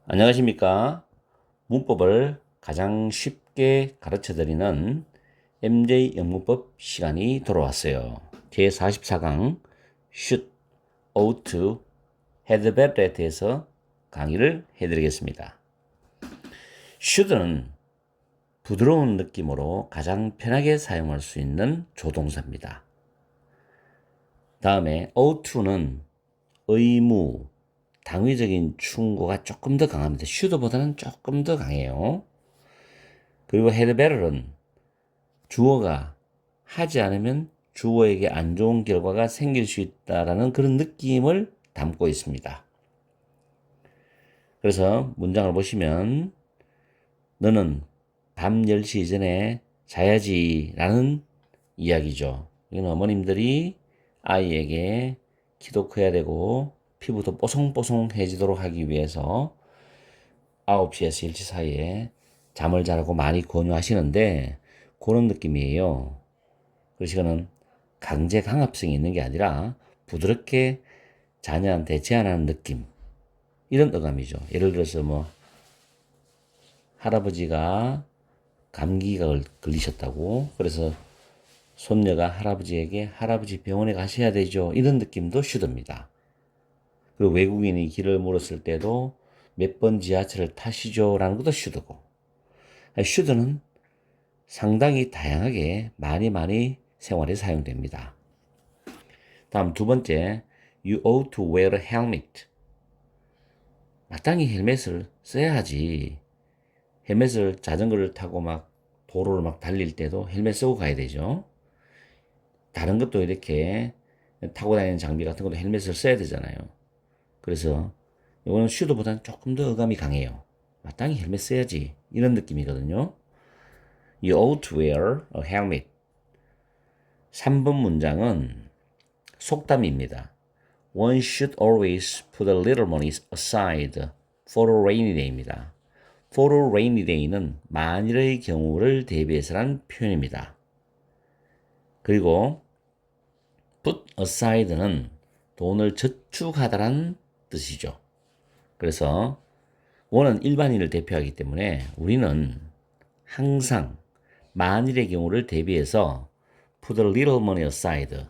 안녕하십니까. 문법을 가장 쉽게 가르쳐드리는 MJ 영문법 시간이 돌아왔어요. 제44강 should, ought, had better에 대해서 강의를 해드리겠습니다. should는 부드러운 느낌으로 가장 편하게 사용할 수 있는 조동사입니다. 다음에 ought.는 의무, 당위적인 충고가 조금 더 강합니다. should보다는 조금 더 강해요. 그리고 had better는 주어가 하지 않으면 주어에게 안 좋은 결과가 생길 수 있다라는 그런 느낌을 담고 있습니다. 그래서 문장을 보시면 너는 밤 10시 이전에 자야지 라는 이야기죠. 이건 어머님들이 아이에게 키도 커야 되고 피부도 뽀송뽀송해지도록 하기 위해서 9시에서 10시 사이에 잠을 자라고 많이 권유하시는데 그런 느낌이에요. 그래서 이거는 강제 강압성이 있는 게 아니라 부드럽게 자녀한테 제안하는 느낌, 이런 어감이죠. 예를 들어서 뭐 할아버지가 감기가 걸리셨다고, 그래서 손녀가 할아버지에게 할아버지 병원에 가셔야 되죠, 이런 느낌도 should입니다. 그리고 외국인이 길을 물었을 때도 몇 번 지하철을 타시죠 라는 것도 should고, should는 상당히 다양하게 많이 생활에 사용됩니다. 다음 두 번째, you ought to wear a helmet. 마땅히 헬멧을 써야 하지. 헬멧을 자전거를 타고 막 도로를 막 달릴 때도 헬멧 쓰고 가야 되죠. 다른 것도 이렇게 타고 다니는 장비 같은 것도 헬멧을 써야 되잖아요. 그래서 이거는 should보다는 조금 더 어감이 강해요. 마땅히 헬멧 써야지, 이런 느낌이거든요. You ought to wear a helmet. 3번 문장은 속담입니다. One should always put a little money aside for a rainy day입니다. For a rainy day는 만일의 경우를 대비해서라는 표현입니다. 그리고 put aside는 돈을 저축하다라는 뜻이죠. 그래서 one은 일반인을 대표하기 때문에 우리는 항상 만일의 경우를 대비해서 put a little money aside,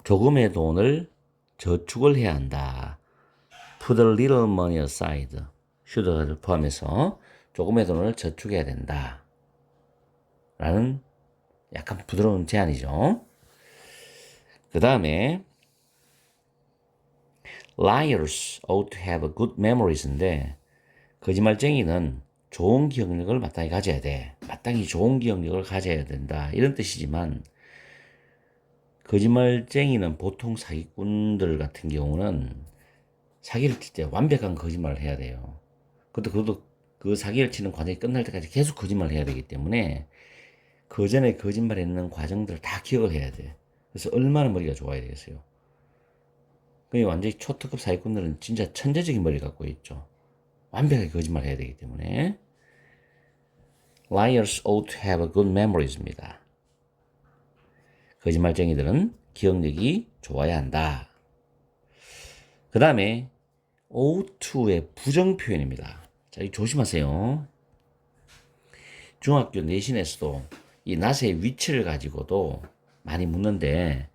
조금의 돈을 저축을 해야 한다. Put a little money aside, should를 포함해서 조금의 돈을 저축해야 된다 라는 약간 부드러운 제안이죠. 그 다음에 liars ought to have good memories인데, 거짓말쟁이는 좋은 기억력을 마땅히 가져야 돼. 마땅히 좋은 기억력을 가져야 된다, 이런 뜻이지만, 거짓말쟁이는 보통 사기꾼들 같은 경우는 사기를 칠 때 완벽한 거짓말을 해야 돼요. 그것도 그 사기를 치는 과정이 끝날 때까지 계속 거짓말을 해야 되기 때문에 그 전에 거짓말했는 과정들을 다 기억을 해야 돼. 그래서 얼마나 머리가 좋아야 되겠어요. 그게 완전히 초특급 사기꾼들은 진짜 천재적인 머리를 갖고 있죠. 완벽하게 거짓말을 해야 되기 때문에. Liars ought to have good memories입니다. 거짓말쟁이들은 기억력이 좋아야 한다. 그 다음에 ought to의 부정 표현입니다. 자, 이거 조심하세요. 중학교 내신에서도 이 not의 위치를 가지고도 많이 묻는데,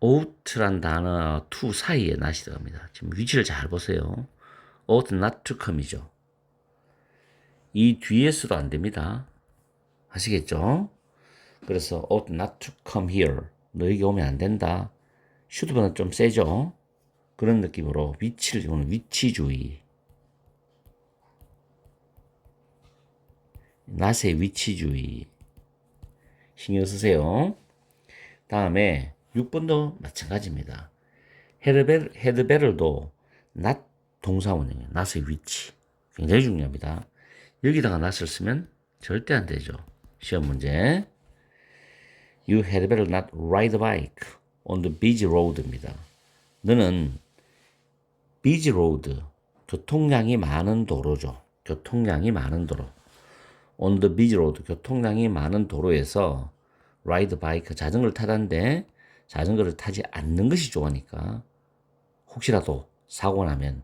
ought란 단어 to 사이에 not이 들어갑니다. 지금 위치를 잘 보세요. ought not to come이죠. 이 뒤에서도 안 됩니다. 아시겠죠? 그래서 ought not to come here, 너 여기 오면 안 된다. should보다는 좀 세죠? 그런 느낌으로 위치를 이거는 위치주의, not의 위치주의 신경 쓰세요. 다음에 6번도 마찬가지입니다. had better도 not 동사원형이에요. not의 위치 굉장히 중요합니다. 여기다가 not을 쓰면 절대 안 되죠. 시험 문제. You had better not ride a bike on the busy road입니다. 너는 busy road, 교통량이 많은 도로죠. 교통량이 많은 도로. on the busy road, 교통량이 많은 도로에서 ride bike, 자전거를 타다는데 자전거를 타지 않는 것이 좋으니까 혹시라도 사고 나면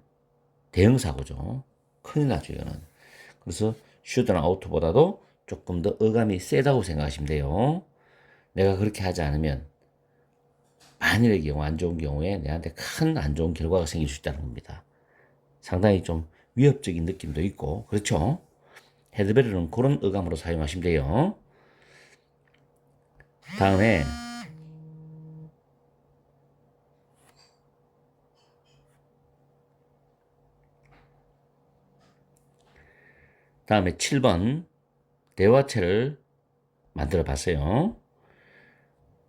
대형사고죠. 큰일 나죠, 이거는. 그래서 should나 ough보다도 조금 더 어감이 세다고 생각하시면 돼요. 내가 그렇게 하지 않으면 만일의 경우, 안 좋은 경우에 내한테 큰 안 좋은 결과가 생길 수 있다는 겁니다. 상당히 좀 위협적인 느낌도 있고, 그렇죠? 헤드베리는 그런 어감으로 사용하시면 돼요. 다음에 7번 대화체를 만들어 봤어요.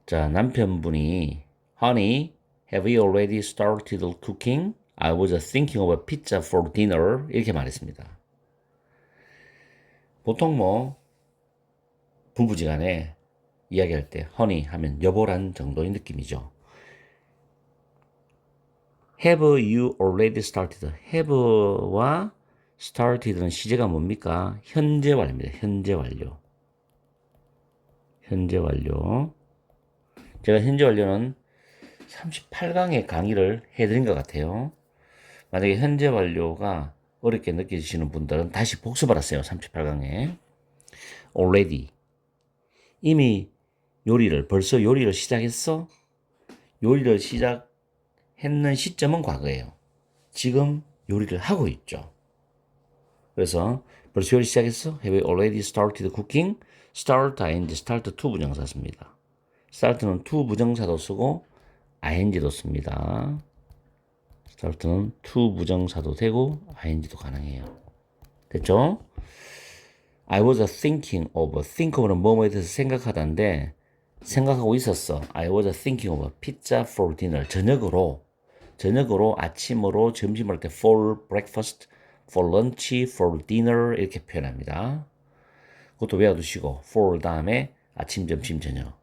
자, 남편분이 Honey, have you already started cooking? I was thinking of a pizza for dinner. 이렇게 말했습니다. 보통 뭐 부부지간에 이야기할 때 honey 하면 여보란 정도의 느낌이죠. Have you already started? have와 started는 시제가 뭡니까? 현재 완료입니다. 현재 완료. 현재 완료. 제가 현재 완료는 38강의 강의를 해드린 것 같아요. 만약에 현재 완료가 어렵게 느껴지시는 분들은 다시 복습을 하세요. 38강에. already. 이미 벌써 요리를 시작했어? 요리를 시작했는 시점은 과거예요. 지금 요리를 하고 있죠. 그래서 벌써 요리 시작했어? Have you already started cooking? start, ing, start to 부정사 씁니다. start는 to 부정사도 쓰고 ing도 씁니다. start는 to 부정사도 되고 ing도 가능해요. 됐죠? I was thinking of. think of는 뭐뭐에 대해서 생각하다인데 생각하고 있었어. I was thinking of pizza for dinner. 저녁으로, 아침으로, 점심을 때 for breakfast, for lunch, for dinner 이렇게 표현합니다. 그것도 외워두시고 for 다음에 아침, 점심, 저녁.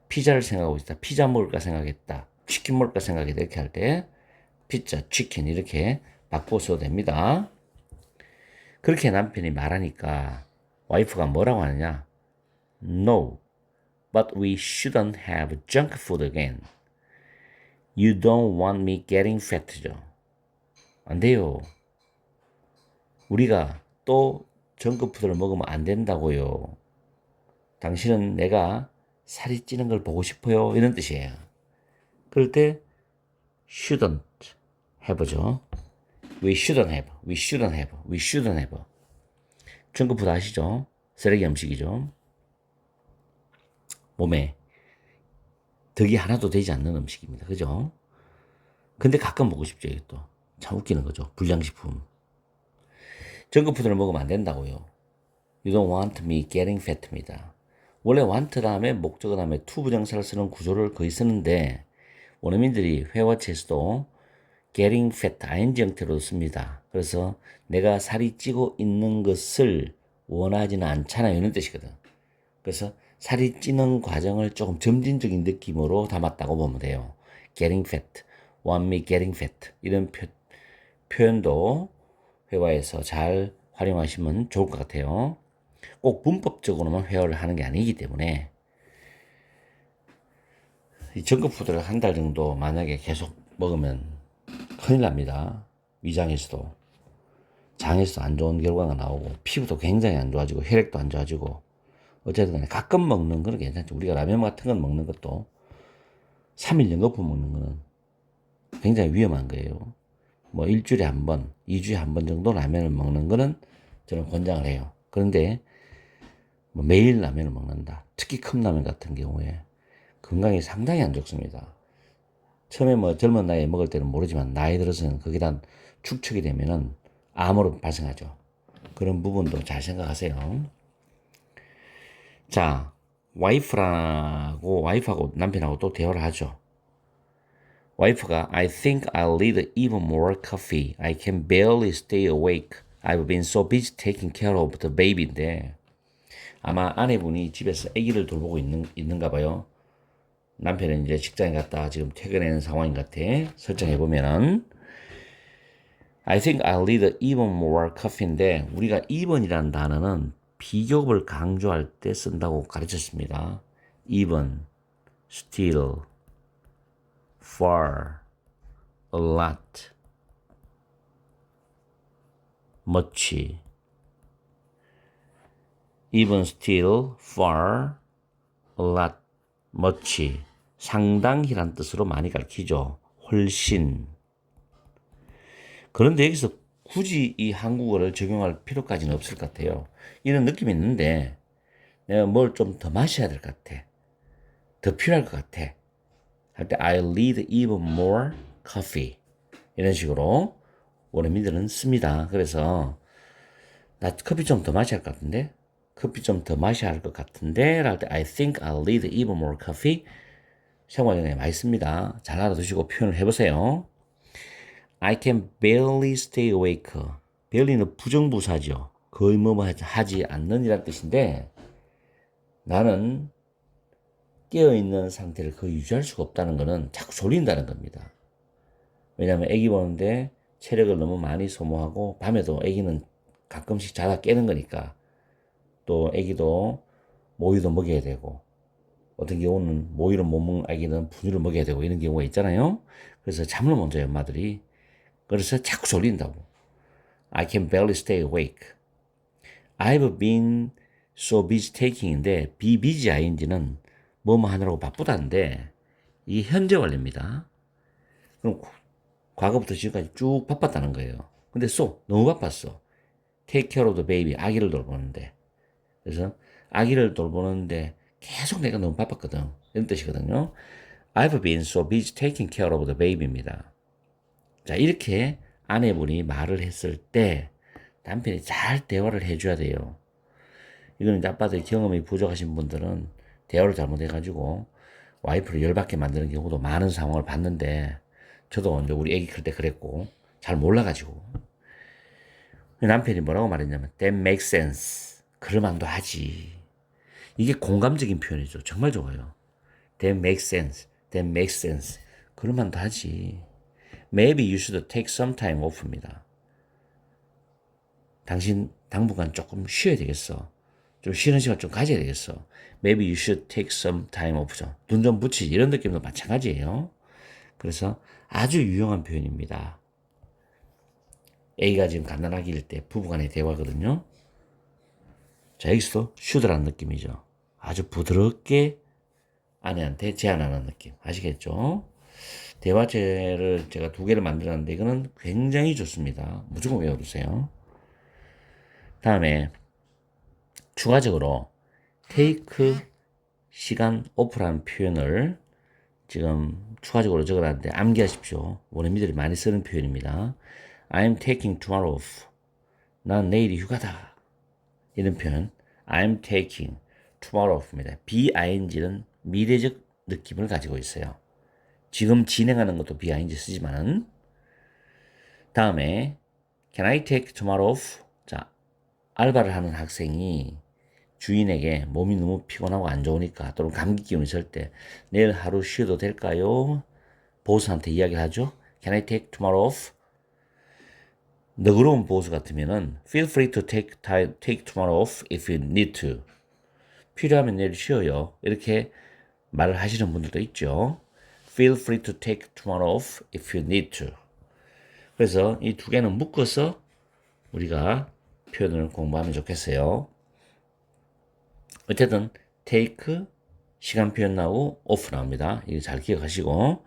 피자를 생각하고 있다. 피자 먹을까 생각했다. 치킨 먹을까 생각했다. 이렇게 할 때 피자, 치킨 이렇게 바꿔 써도 됩니다. 그렇게 남편이 말하니까 와이프가 뭐라고 하느냐? No, but we shouldn't have junk food again. You don't want me getting fat죠. 안 돼요. 우리가 또 정크푸드를 먹으면 안 된다고요. 당신은 내가 살이 찌는 걸 보고 싶어요. 이런 뜻이에요. 그럴 때 shouldn't have죠. We shouldn't have, we shouldn't have, we shouldn't have. 정크푸드 아시죠? 쓰레기 음식이죠. 몸에 덕이 하나도 되지 않는 음식입니다. 그죠? 근데 가끔 먹고 싶죠, 이것도. 참 웃기는 거죠. 불량식품. 정크푸드를 먹으면 안 된다고요. You don't want me getting fat입니다. 원래 want 다음에 목적어 다음에 to 부정사를 쓰는 구조를 거의 쓰는데 원어민들이 회화체에서도 getting fat, ing 형태로 씁니다. 그래서 내가 살이 찌고 있는 것을 원하지는 않잖아요. 이런 뜻이거든. 그래서 살이 찌는 과정을 조금 점진적인 느낌으로 담았다고 보면 돼요. getting fat, want me getting fat 이런 표현도 회화에서 잘 활용하시면 좋을 것 같아요. 꼭 문법적으로만 회화를 하는 게 아니기 때문에 이 정크푸드를 한 달 정도 만약에 계속 먹으면 큰일 납니다. 위장에서도 장에서도 안 좋은 결과가 나오고 피부도 굉장히 안 좋아지고 혈액도 안 좋아지고 어쨌든 간에 가끔 먹는 거는 괜찮죠. 우리가 라면 같은 건 먹는 것도 3일 연거푸 먹는 거는 굉장히 위험한 거예요. 뭐 일주일에 한 번, 2주에 한 번 정도 라면을 먹는 거는 저는 권장을 해요. 그런데 뭐 매일 라면을 먹는다. 특히 컵라면 같은 경우에 건강에 상당히 안 좋습니다. 처음에 뭐 젊은 나이에 먹을 때는 모르지만 나이 들어서는 거기다 축적이 되면은 암으로 발생하죠. 그런 부분도 잘 생각하세요. 자, 와이프하고 남편하고 또 대화를 하죠. 와이프가 I think I'll need even more coffee. I can barely stay awake. I've been so busy taking care of the baby인데 아마 아내분이 집에서 아기를 돌보고 있는가 봐요. 남편은 이제 직장에 갔다 지금 퇴근하는 상황인 것 같아. 설정해보면은 I think I'll need even more coffee인데 우리가 even이라는 단어는 비교급을 강조할 때 쓴다고 가르쳤습니다. even, still, far, a lot. much. even, still, far, a lot, much. 상당히란 뜻으로 많이 가리키죠. 훨씬. 그런데 여기서 굳이 이 한국어를 적용할 필요까지는 없을 것 같아요. 이런 느낌이 있는데 내가 뭘 좀 더 마셔야 될 것 같아. 더 필요할 것 같아. 할 때 I need even more coffee. 이런 식으로 원어민들은 씁니다. 그래서 나 커피 좀 더 마셔야 할 것 같은데? 커피 좀 더 마셔야 할 것 같은데? 할 때 I think I'll need even more coffee. 생활용에 많이 씁니다. 잘 알아두시고 표현을 해보세요. I can barely stay awake. barely는 부정부사죠. 거의 뭐 하지 않는 이란 뜻인데 나는 깨어있는 상태를 거의 유지할 수가 없다는 것은 자꾸 졸린다는 겁니다. 왜냐하면 애기 보는데 체력을 너무 많이 소모하고 밤에도 애기는 가끔씩 자다 깨는 거니까 또 애기도 모유도 먹여야 되고 어떤 경우는 모유를 못 먹는 아기는 분유를 먹여야 되고 이런 경우가 있잖아요. 그래서 잠을 못 자요, 엄마들이. 그래서 자꾸 졸린다고. I can barely stay awake. I've been so busy taking인데 be busy ing는 뭐뭐 하느라고 바쁘다는데 이게 현재 완료입니다. 그럼 과거부터 지금까지 쭉 바빴다는 거예요. 근데 너무 바빴어. take care of the baby, 아기를 돌보는데. 그래서 아기를 돌보는데 계속 내가 너무 바빴거든. 이런 뜻이거든요. I've been so busy taking care of the baby입니다. 자, 이렇게 아내분이 말을 했을 때 남편이 잘 대화를 해줘야 돼요. 이거는 이제 아빠들 경험이 부족하신 분들은 대화를 잘못해가지고 와이프를 열받게 만드는 경우도 많은 상황을 봤는데 저도 이제 우리 애기 클 때 그랬고 잘 몰라가지고 남편이 뭐라고 말했냐면 That makes sense. 그럴만도 하지. 이게 공감적인 표현이죠. 정말 좋아요. That makes sense. That makes sense. 그럴만도 하지. Maybe you should take some time off입니다. 당신 당분간 조금 쉬어야 되겠어. 좀 쉬는 시간 좀 가져야 되겠어. Maybe you should take some time off죠. 눈 좀 붙이지. 이런 느낌도 마찬가지예요. 그래서 아주 유용한 표현입니다. A가 지금 갓난아기일 때 부부간의 대화거든요. 자, 여기서도 should라는 느낌이죠. 아주 부드럽게 아내한테 제안하는 느낌. 아시겠죠? 대화체를 제가 2개를 만들었는데 이거는 굉장히 좋습니다. 무조건 외워두세요. 다음에 추가적으로 take 시간 off라는 표현을 지금 추가적으로 적어놨는데 암기하십시오. 원어민들이 많이 쓰는 표현입니다. I'm taking tomorrow off. 난 내일이 휴가다. 이런 표현. I'm taking tomorrow off입니다. BING는 미래적 느낌을 가지고 있어요. 지금 진행하는 것도 BING 쓰지만 다음에 Can I take tomorrow off? 자, 알바를 하는 학생이 주인에게 몸이 너무 피곤하고 안 좋으니까 또는 감기 기운이 있을 때 내일 하루 쉬어도 될까요? 보스한테 이야기를 하죠. Can I take tomorrow off? 너그러운 보스 같으면은 Feel free to take tomorrow off if you need to. 필요하면 내일 쉬어요. 이렇게 말을 하시는 분들도 있죠. Feel free to take tomorrow off if you need to. 그래서 이 2개는 묶어서 우리가 표현을 공부하면 좋겠어요. 어쨌든 take 시간 표현 나오고 off 나옵니다. 이거 잘 기억하시고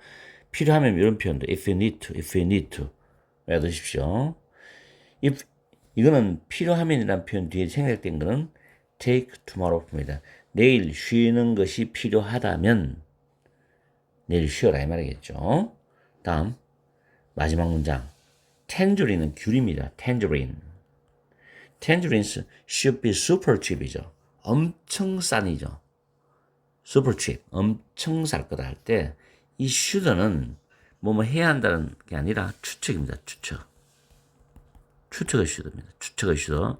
필요하면 이런 표현도 if you need to 외워두십시오. if 이거는 필요하면이라는 표현 뒤에 생략된 거는 take tomorrow입니다. 내일 쉬는 것이 필요하다면 내일 쉬어라 이 말이겠죠. 다음 마지막 문장 tangerine은 귤입니다. tangerines should be super cheap이죠. 엄청 싼이죠. super cheap, 엄청 쌀 거다 할 때 이 should는 뭐뭐 해야 한다는 게 아니라 추측입니다. 추측의 should입니다. 추측의 should.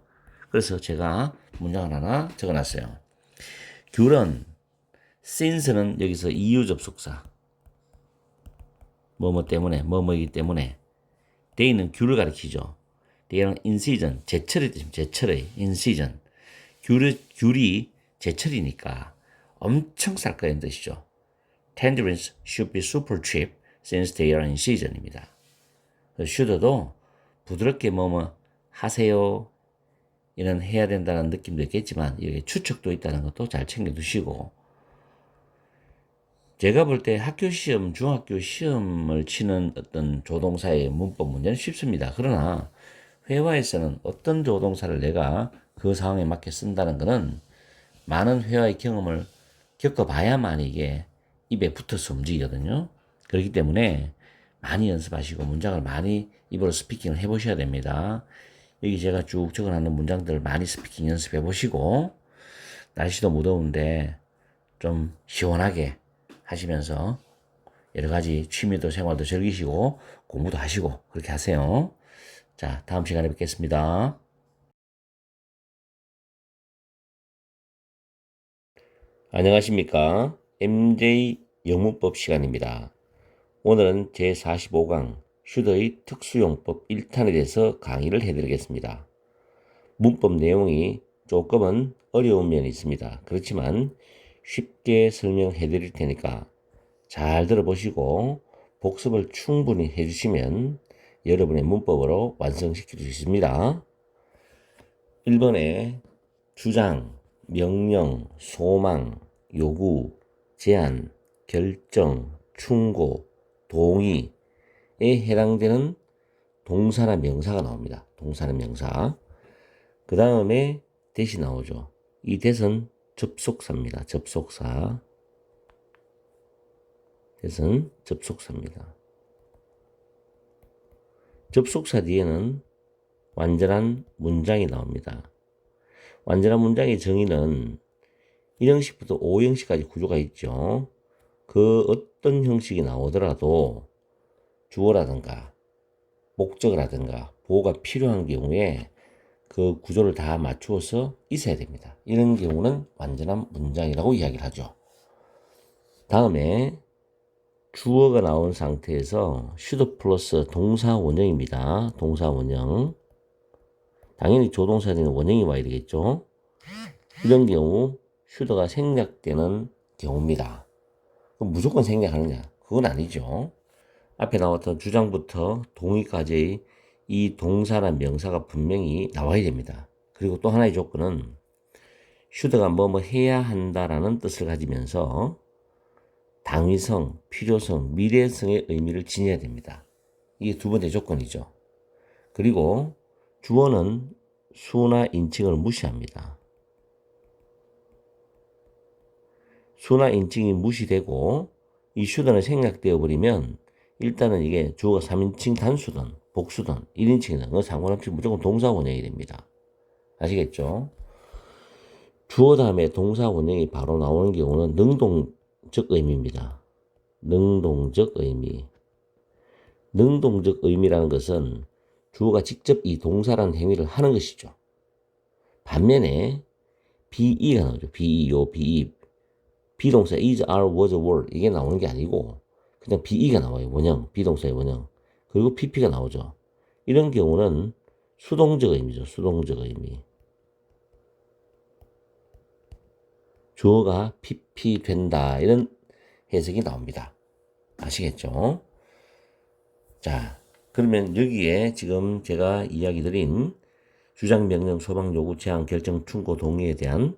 그래서 제가 문장을 하나 적어놨어요. 귤은 since는 여기서 이유 접속사 뭐뭐 때문에 뭐뭐이기 때문에 they는 귤을 가리키죠. they는 in season 제철의 뜻입니다. 제철의 in season 귤이 제철이니까 엄청 쌀 거라는 뜻이죠. Tangerines should be super cheap since they are in season입니다. should도 부드럽게 뭐뭐 하세요. 이런 해야 된다는 느낌도 있겠지만 이게 추측도 있다는 것도 잘 챙겨 두시고, 제가 볼 때 학교 시험, 중학교 시험을 치는 어떤 조동사의 문법 문제는 쉽습니다. 그러나 회화에서는 어떤 조동사를 내가 그 상황에 맞게 쓴다는 것은 많은 회화의 경험을 겪어봐야만 이게 입에 붙어서 움직이거든요. 그렇기 때문에 많이 연습하시고 문장을 많이 입으로 스피킹을 해보셔야 됩니다. 여기 제가 쭉 적어놨는 문장들을 많이 스피킹 연습해 보시고, 날씨도 무더운데 좀 시원하게 하시면서 여러 가지 취미도 생활도 즐기시고 공부도 하시고 그렇게 하세요. 자, 다음 시간에 뵙겠습니다. 안녕하십니까? MJ 영문법 시간입니다. 오늘은 제45강 슈더의 특수용법 1탄에 대해서 강의를 해드리겠습니다. 문법 내용이 조금은 어려운 면이 있습니다. 그렇지만 쉽게 설명해 드릴 테니까 잘 들어보시고 복습을 충분히 해주시면 여러분의 문법으로 완성시킬 수 있습니다. 1번에 주장, 명령, 소망, 요구, 제안, 결정, 충고, 동의에 해당되는 동사나 명사가 나옵니다. 동사나 명사. 그 다음에 대시 나오죠. 이 대는 접속사입니다. 접속사. 대는 접속사입니다. 접속사 뒤에는 완전한 문장이 나옵니다. 완전한 문장의 정의는 1형식부터 5형식까지 구조가 있죠. 그 어떤 형식이 나오더라도 주어라든가 목적어라든가 보호가 필요한 경우에 그 구조를 다 맞추어서 있어야 됩니다. 이런 경우는 완전한 문장이라고 이야기를 하죠. 다음에 주어가 나온 상태에서 should 플러스 동사 원형입니다. 동사 원형. 당연히 조동사에는 원형이 와야 되겠죠. 이런 경우 should가 생략되는 경우입니다. 그럼 무조건 생략하느냐? 그건 아니죠. 앞에 나왔던 주장부터 동의까지의 이 동사나 명사가 분명히 나와야 됩니다. 그리고 또 하나의 조건은 should가 뭐뭐 해야 한다라는 뜻을 가지면서 당위성, 필요성, 미래성의 의미를 지녀야 됩니다. 이게 두 번째 조건이죠. 그리고 주어는 수나 인칭을 무시합니다. 수나 인칭이 무시되고 이 should는 생략되어 버리면 일단은 이게 주어가 3인칭 단수든 복수든 1인칭이든 그거 상관없이 무조건 동사 원형이 됩니다. 아시겠죠? 주어 다음에 동사 원형이 바로 나오는 경우는 능동적 의미입니다. 능동적 의미. 능동적 의미라는 것은 주어가 직접 이 동사라는 행위를 하는 것이죠. 반면에 be가 나오죠. be. 비동사 is, are, was, were 이게 나오는 게 아니고 그냥 be가 나와요. 원형, 비동사의 원형. 그리고 pp가 나오죠. 이런 경우는 수동적 의미죠. 수동적 의미. 주어가 pp 된다. 이런 해석이 나옵니다. 아시겠죠? 자, 그러면 여기에 지금 제가 이야기 드린 주장, 명령, 소방, 요구, 제한, 결정, 충고, 동의에 대한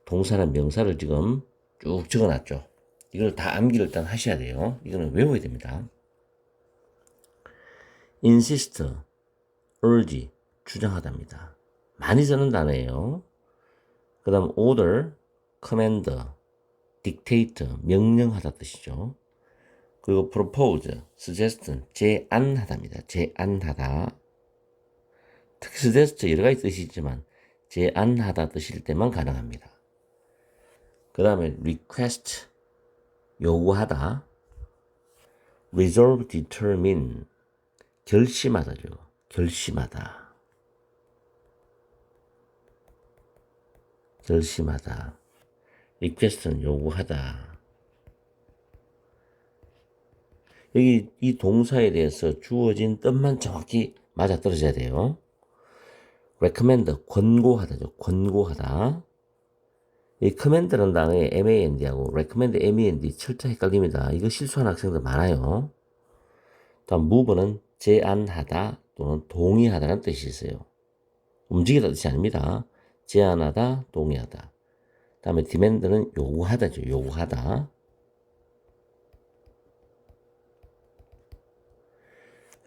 동사나 명사를 지금 쭉 적어놨죠. 이걸 다 암기를 일단 하셔야 돼요. 이거는 외워야 됩니다. insist, urge, 주장하답니다. 많이 쓰는 단어예요. 그 다음 order, command, dictate, 명령하다 뜻이죠. 그리고 propose, suggest, 제안하다입니다. 제안하다. 특히 suggest 여러 가지 뜻이 있지만 제안하다 뜻일 때만 가능합니다. 그 다음에 request, 요구하다. resolve, determine, 결심하다죠. 결심하다. 결심하다. request는 요구하다. 여기 이 동사에 대해서 주어진 뜻만 정확히 맞아떨어져야 돼요. recommend, 권고하다죠. 권고하다. 이 command라는 단어의 mand하고 recommend, mand 철저히 헷갈립니다. 이거 실수하는 학생들 많아요. 다음 move는 제안하다 또는 동의하다는 뜻이 있어요. 움직이다 뜻이 아닙니다. 제안하다, 동의하다. 다음에 demand는 요구하다죠. 요구하다.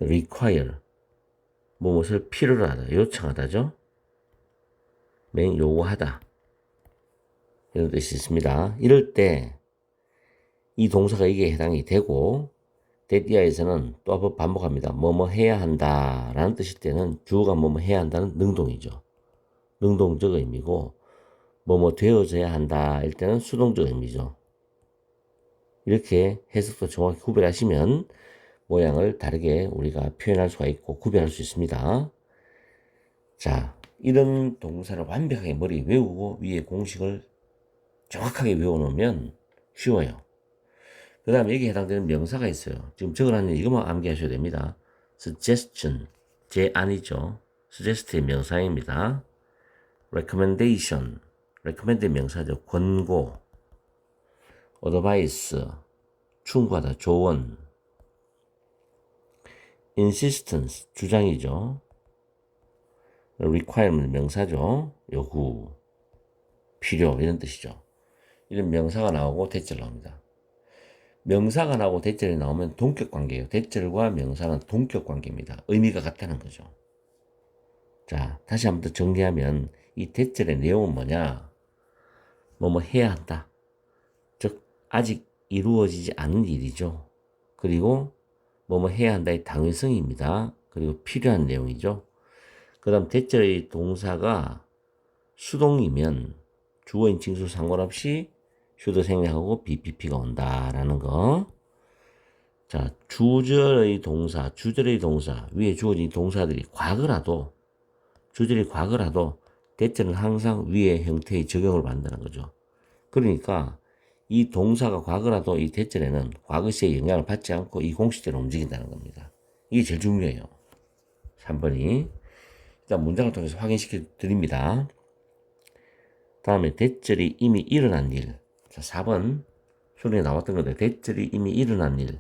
require, 무엇을 필요로 하다, 요청하다죠. 요구하다. 이런 뜻이 있습니다. 이럴 때 이 동사가 이게 해당이 되고 대디아에서는 또 한번 반복합니다. 뭐뭐 해야 한다 라는 뜻일 때는 주어가 뭐뭐 해야 한다는 능동이죠. 능동적 의미고 뭐뭐 되어져야 한다 일 때는 수동적 의미죠. 이렇게 해석도 정확히 구별하시면 모양을 다르게 우리가 표현할 수가 있고 구별할 수 있습니다. 자, 이런 동사를 완벽하게 머리에 외우고 위에 공식을 정확하게 외워놓으면 쉬워요. 그 다음에 여기에 해당되는 명사가 있어요. 지금 적어놨는 이것만 암기하셔야 됩니다. suggestion, 제안이죠. suggest의 명사입니다. recommendation, recommend의 명사죠. 권고, advice, 충고하다, 조언, insistence, 주장이죠. requirement, 명사죠. 요구, 필요, 이런 뜻이죠. 이런 명사가 나오고 대절 나옵니다. 명사가 나오고 대절이 나오면 동격 관계예요. 대절과 명사는 동격 관계입니다. 의미가 같다는 거죠. 자, 다시 한번 더 정리하면 이 대절의 내용은 뭐냐? 뭐뭐 해야 한다. 즉, 아직 이루어지지 않은 일이죠. 그리고 뭐뭐 해야 한다의 당위성입니다. 그리고 필요한 내용이죠. 그 다음 대절의 동사가 수동이면 주어인 징수 상관없이 should 생략하고 BPP가 온다라는 거. 자, 주절의 동사, 위에 주어진 동사들이 과거라도, 주절이 과거라도 대절은 항상 위의 형태의 적용을 받는다는 거죠. 그러니까 이 동사가 과거라도 이 대절에는 과거 시의 영향을 받지 않고 이 공식대로 움직인다는 겁니다. 이게 제일 중요해요. 3번이. 일단 문장을 통해서 확인시켜 드립니다. 다음에 대절이 이미 일어난 일. 자, 4번 수련에 나왔던 건데 대절이 이미 일어난 일.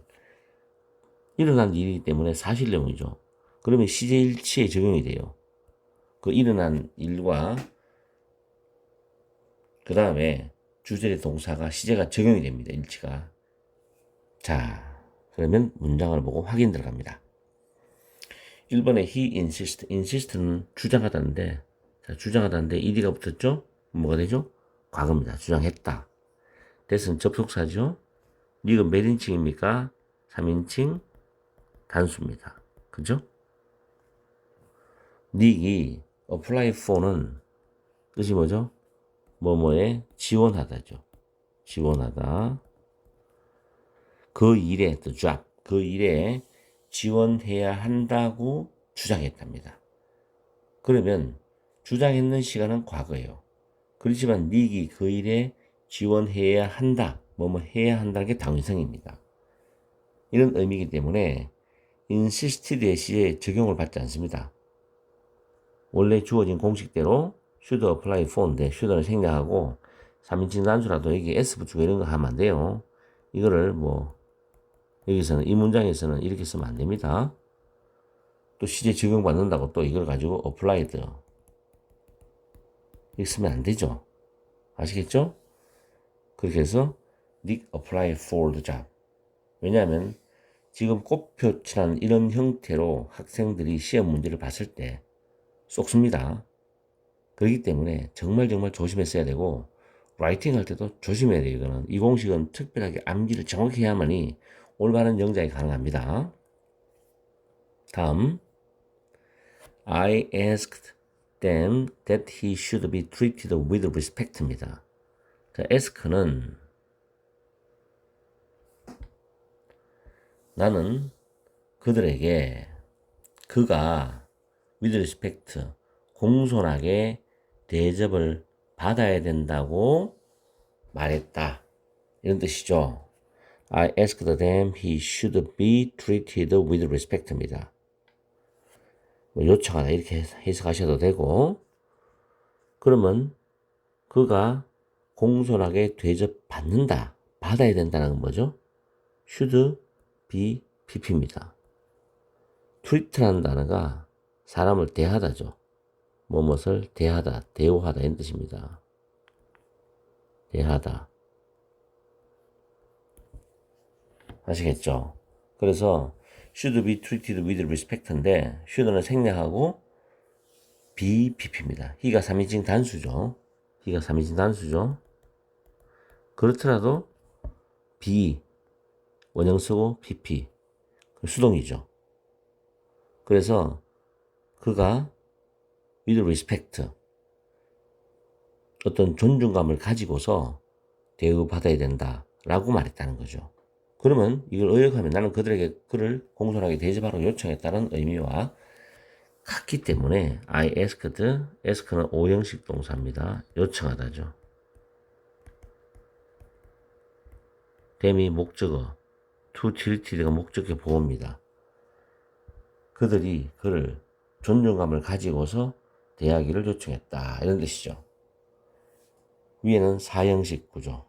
일어난 일이기 때문에 사실 내용이죠. 그러면 시제일치에 적용이 돼요. 그 일어난 일과 그 다음에 주절의 동사가 시제가 적용이 됩니다. 일치가. 자, 그러면 문장을 보고 확인 들어갑니다. 1번에 he insist는 주장하다는데, 자, 주장하다는데 ed가 붙었죠? 뭐가 되죠? 과거입니다. 주장했다. that은 접속사죠. 니은 몇 인칭입니까? 3인칭 단수입니다. 그죠? 닉이 apply for는 뜻이 뭐죠? 뭐뭐에 지원하다죠. 지원하다. 그 일에, the job, 그 일에 지원해야 한다고 주장했답니다. 그러면 주장했는 시간은 과거예요. 그렇지만 닉이 그 일에 지원해야 한다, 뭐뭐 해야 한다는 게 당위성입니다. 이런 의미이기 때문에 insisted의 시에 적용을 받지 않습니다. 원래 주어진 공식대로 should apply for인데 should는 생략하고 3인칭 단수라도 여기 s 붙이고 이런 거 하면 안 돼요. 이거를 뭐 여기서는 이 문장에서는 이렇게 쓰면 안 됩니다. 또 시제 적용받는다고 또 이걸 가지고 applied 이렇게 쓰면 안 되죠. 아시겠죠? 그렇게 해서 Nick apply for the job. 왜냐하면 지금 꽃표치란 이런 형태로 학생들이 시험 문제를 봤을 때 쏙습니다. 그렇기 때문에 정말 조심했어야 되고 라이팅 할 때도 조심해야 돼요. 이거는 이 공식은 특별하게 암기를 정확히 해야만이 올바른 영작이 가능합니다. 다음 I asked them that he should be treated with respect입니다. 자, ask는 나는 그들에게 그가 with respect 공손하게 대접을 받아야 된다고 말했다. 이런 뜻이죠. I asked them he should be treated with respect입니다. 뭐 요청하다 이렇게 해석하셔도 되고 그러면 그가 공손하게 대접받는다. 받아야 된다는 건 뭐죠? should be pp입니다. treat라는 단어가 사람을 대하다죠. 뭐뭇을 대하다, 대우하다 이런 뜻입니다. 대하다. 아시겠죠? 그래서 should be treated with respect인데 should는 생략하고 be pp입니다. he가 3인칭 단수죠. he가 3인칭 단수죠. 그렇더라도 be 원형 쓰고 pp 수동이죠. 그래서 그가 with respect 어떤 존중감을 가지고서 대우받아야 된다라고 말했다는 거죠. 그러면 이걸 의역하면 나는 그들에게 그를 공손하게 대접하라고 요청했다는 의미와 같기 때문에 I asked, ask는 오형식 동사입니다. 요청하다죠. them이 목적어, to treated가 목적어 보호입니다. 그들이 그를 존중감을 가지고서 대하기를 요청했다 이런 뜻이죠. 위에는 4형식 구조,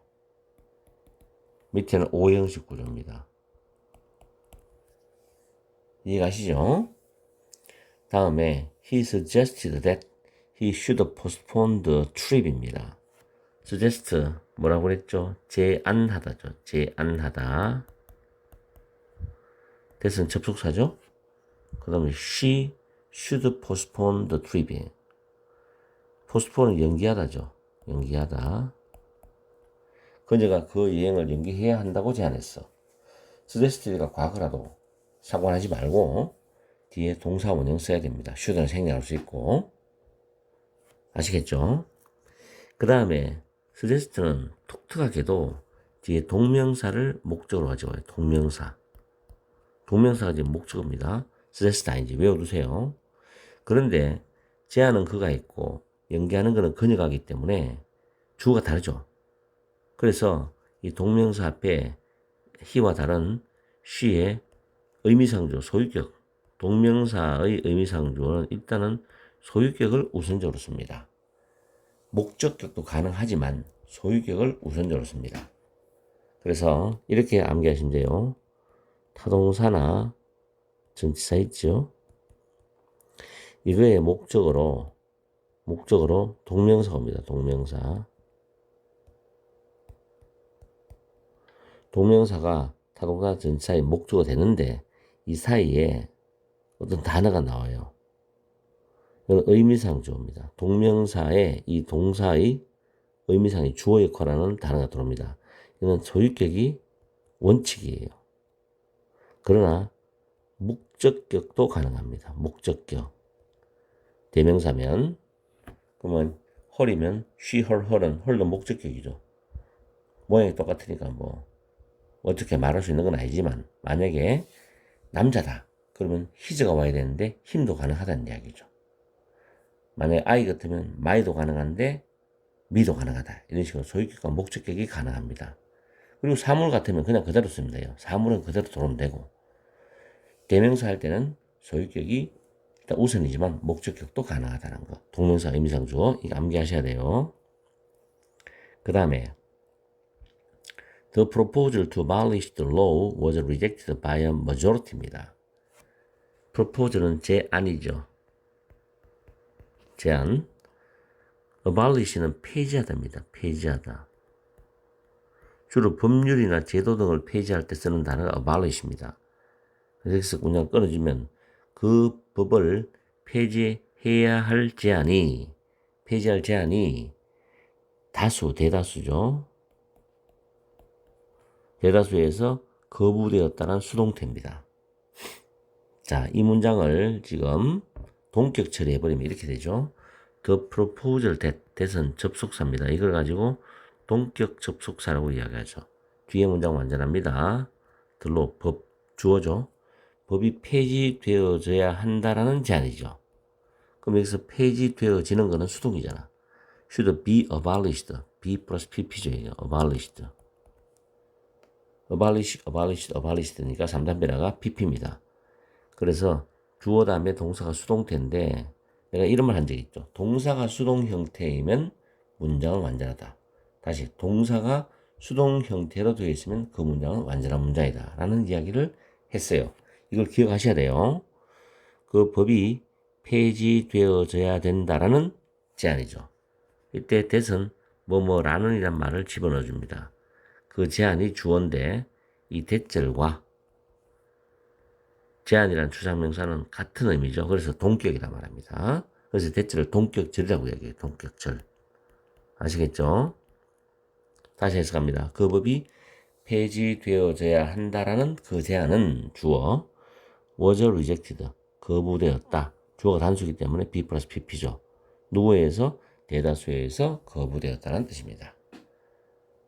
밑에는 5형식 구조입니다. 이해가시죠? 다음에 he suggested that he should postpone the trip입니다. suggest 뭐라고 그랬죠? 제안하다죠. 제안하다. that은 접속사죠. 그 다음에 she should postpone the trip. postpone은 연기하다죠. 연기하다. 그녀가 그 여행을 연기해야 한다고 제안했어. suggested가 과거라도 상관하지 말고 뒤에 동사 원형 써야 됩니다. should는 생략할 수 있고. 아시겠죠? 그 다음에 suggest는 독특하게도 뒤에 동명사를 목적으로 가져와요. 동명사. 동명사가 지금 목적어입니다. suggest 아닌지 외워두세요. 그런데 제안은 그가 있고 연기하는 거는 그녀가 하기 때문에 주어가 다르죠. 그래서 이 동명사 앞에 he와 다른 she의 의미상주, 소유격, 동명사의 의미상주어는 일단은 소유격을 우선적으로 씁니다. 목적격도 가능하지만 소유격을 우선적으로 씁니다. 그래서 이렇게 암기하시면 돼요. 타동사나 전치사 있죠. 이거의 목적으로 동명사입니다. 동명사. 동명사가 타동사 전치사의 목적어가 되는데 이 사이에 어떤 단어가 나와요. 이건 의미상주어입니다. 동명사에 이 동사의 의미상의 주어 역할하는 단어가 들어옵니다. 이는 소유격이 원칙이에요. 그러나 목적격도 가능합니다. 목적격. 대명사면 그러면 헐이면 she, her, her은 her도 목적격이죠. 모양이 똑같으니까 뭐 어떻게 말할 수 있는 건 아니지만 만약에 남자다 그러면 his가 와야 되는데 him도 가능하다는 이야기죠. 만약에 I 같으면 my도 가능한데 me도 가능하다. 이런 식으로 소유격과 목적격이 가능합니다. 그리고 사물 같으면 그냥 그대로 쓰면 돼요. 사물은 그대로 들어오면 되고 대명사 할 때는 소유격이 일단 우선이지만 목적격도 가능하다는 거. 동명사 의미상주어 이거 암기하셔야 돼요. 그 다음에 The proposal to abolish the law was rejected by a majority입니다. proposal은 제안이죠. 제안. abolish는 폐지하다입니다. 폐지하다. 주로 법률이나 제도 등을 폐지할 때 쓰는 단어가 abolish입니다. 그래서 그냥 끊어주면 그 법을 폐지해야 할 제안이 폐지할 제안이 대다수죠. 대다수에서 거부되었다는 수동태입니다. 자, 이 문장을 지금 동격 처리해버리면 이렇게 되죠. The proposal that은 접속사입니다. 이걸 가지고 동격 접속사라고 이야기하죠. 뒤에 문장 완전합니다. 들로 법 주어죠. 법이 폐지되어져야 한다라는 제안이죠. 그럼 여기서 폐지되어지는 것은 수동이잖아. should be abolished. be 플러스 pp죠. abolished. abolished니까 3단 변화가 pp입니다. 그래서 주어 다음에 동사가 수동태인데 내가 이런 말 한 적이 있죠. 동사가 수동 형태이면 문장은 완전하다. 다시 동사가 수동 형태로 되어 있으면 그 문장은 완전한 문장이다 라는 이야기를 했어요. 이걸 기억하셔야 돼요. 그 법이 폐지되어져야 된다라는 제안이죠. 이때 that은 뭐뭐라는 이란 말을 집어넣어 줍니다. 그 제안이 주어인데 이 that절과 제안이란 추상명사는 같은 의미죠. 그래서 동격이라 말합니다. 그래서 that절을 동격절이라고 얘기해요. 동격절. 아시겠죠? 다시 해석합니다. 그 법이 폐지되어져야 한다라는 그 제안은 주어 was rejected, 거부되었다. 주어가 단수이기 때문에 B 플러스 PP죠. 누구에서? 대다수에서 거부되었다는 뜻입니다.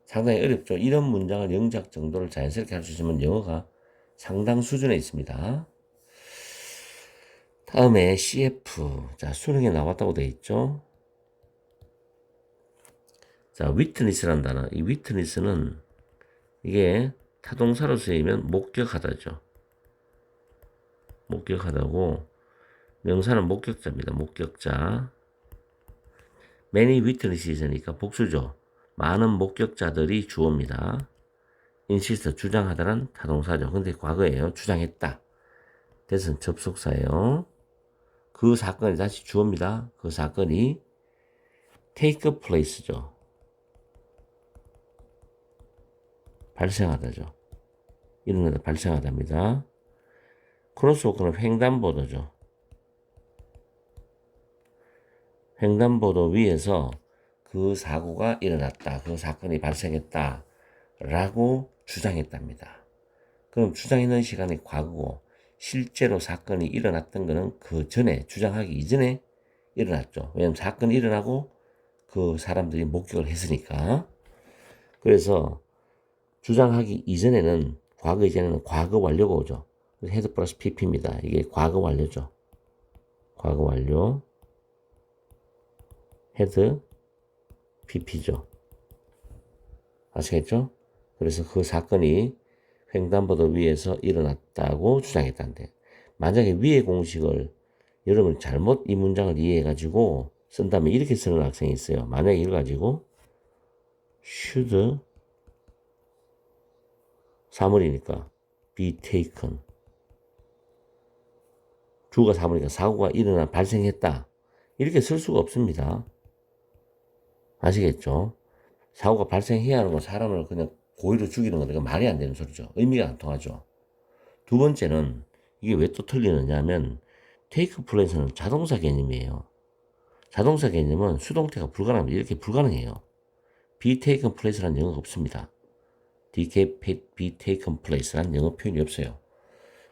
상당히 어렵죠. 이런 문장을 영작 정도를 자연스럽게 할 수 있으면 영어가 상당 수준에 있습니다. 다음에 CF. 자, 수능에 나왔다고 되어 있죠. 자, witness라는 단어. 이 witness는 이게 타동사로 쓰이면 목격하다죠. 목격하다고. 명사는 목격자입니다. 목격자. many witnesses니까 복수죠. 많은 목격자들이 주어입니다. insist, 주장하다란 타동사죠. 근데 과거예요. 주장했다. that은 접속사예요. 그 사건이 다시 주어입니다. 그 사건이 take place죠. 발생하다죠. 일어나다 발생하답니다. 크로스워크는 횡단보도죠. 횡단보도 위에서 그 사고가 일어났다. 그 사건이 발생했다. 라고 주장했답니다. 그럼 주장했는 시간이 과거고 실제로 사건이 일어났던 것은 그 전에, 주장하기 이전에 일어났죠. 왜냐하면 사건이 일어나고 그 사람들이 목격을 했으니까. 그래서 주장하기 이전에는, 과거 이전에는 과거 완료가 오죠. 헤드 플러스 PP입니다. 이게 과거 완료죠. 과거 완료. 헤드 PP죠. 아시겠죠? 그래서 그 사건이 횡단보도 위에서 일어났다고 주장했다는데, 만약에 위의 공식을 여러분 잘못 이 문장을 이해해가지고 쓴다면 이렇게 쓰는 학생이 있어요. 만약에 이걸 가지고 should 사물이니까 be taken, 주가 사물이니까 사고가 발생했다, 이렇게 쓸 수가 없습니다. 아시겠죠? 사고가 발생해야 하는 건 사람을 그냥 고의로 죽이는 건데 말이 안 되는 소리죠. 의미가 안 통하죠. 두 번째는 이게 왜 또 틀리느냐 하면 take place는 자동사 개념이에요. 자동사 개념은 수동태가 불가능합니다. 이렇게 불가능해요. be taken place라는 영어가 없습니다. be taken place라는 영어 표현이 없어요.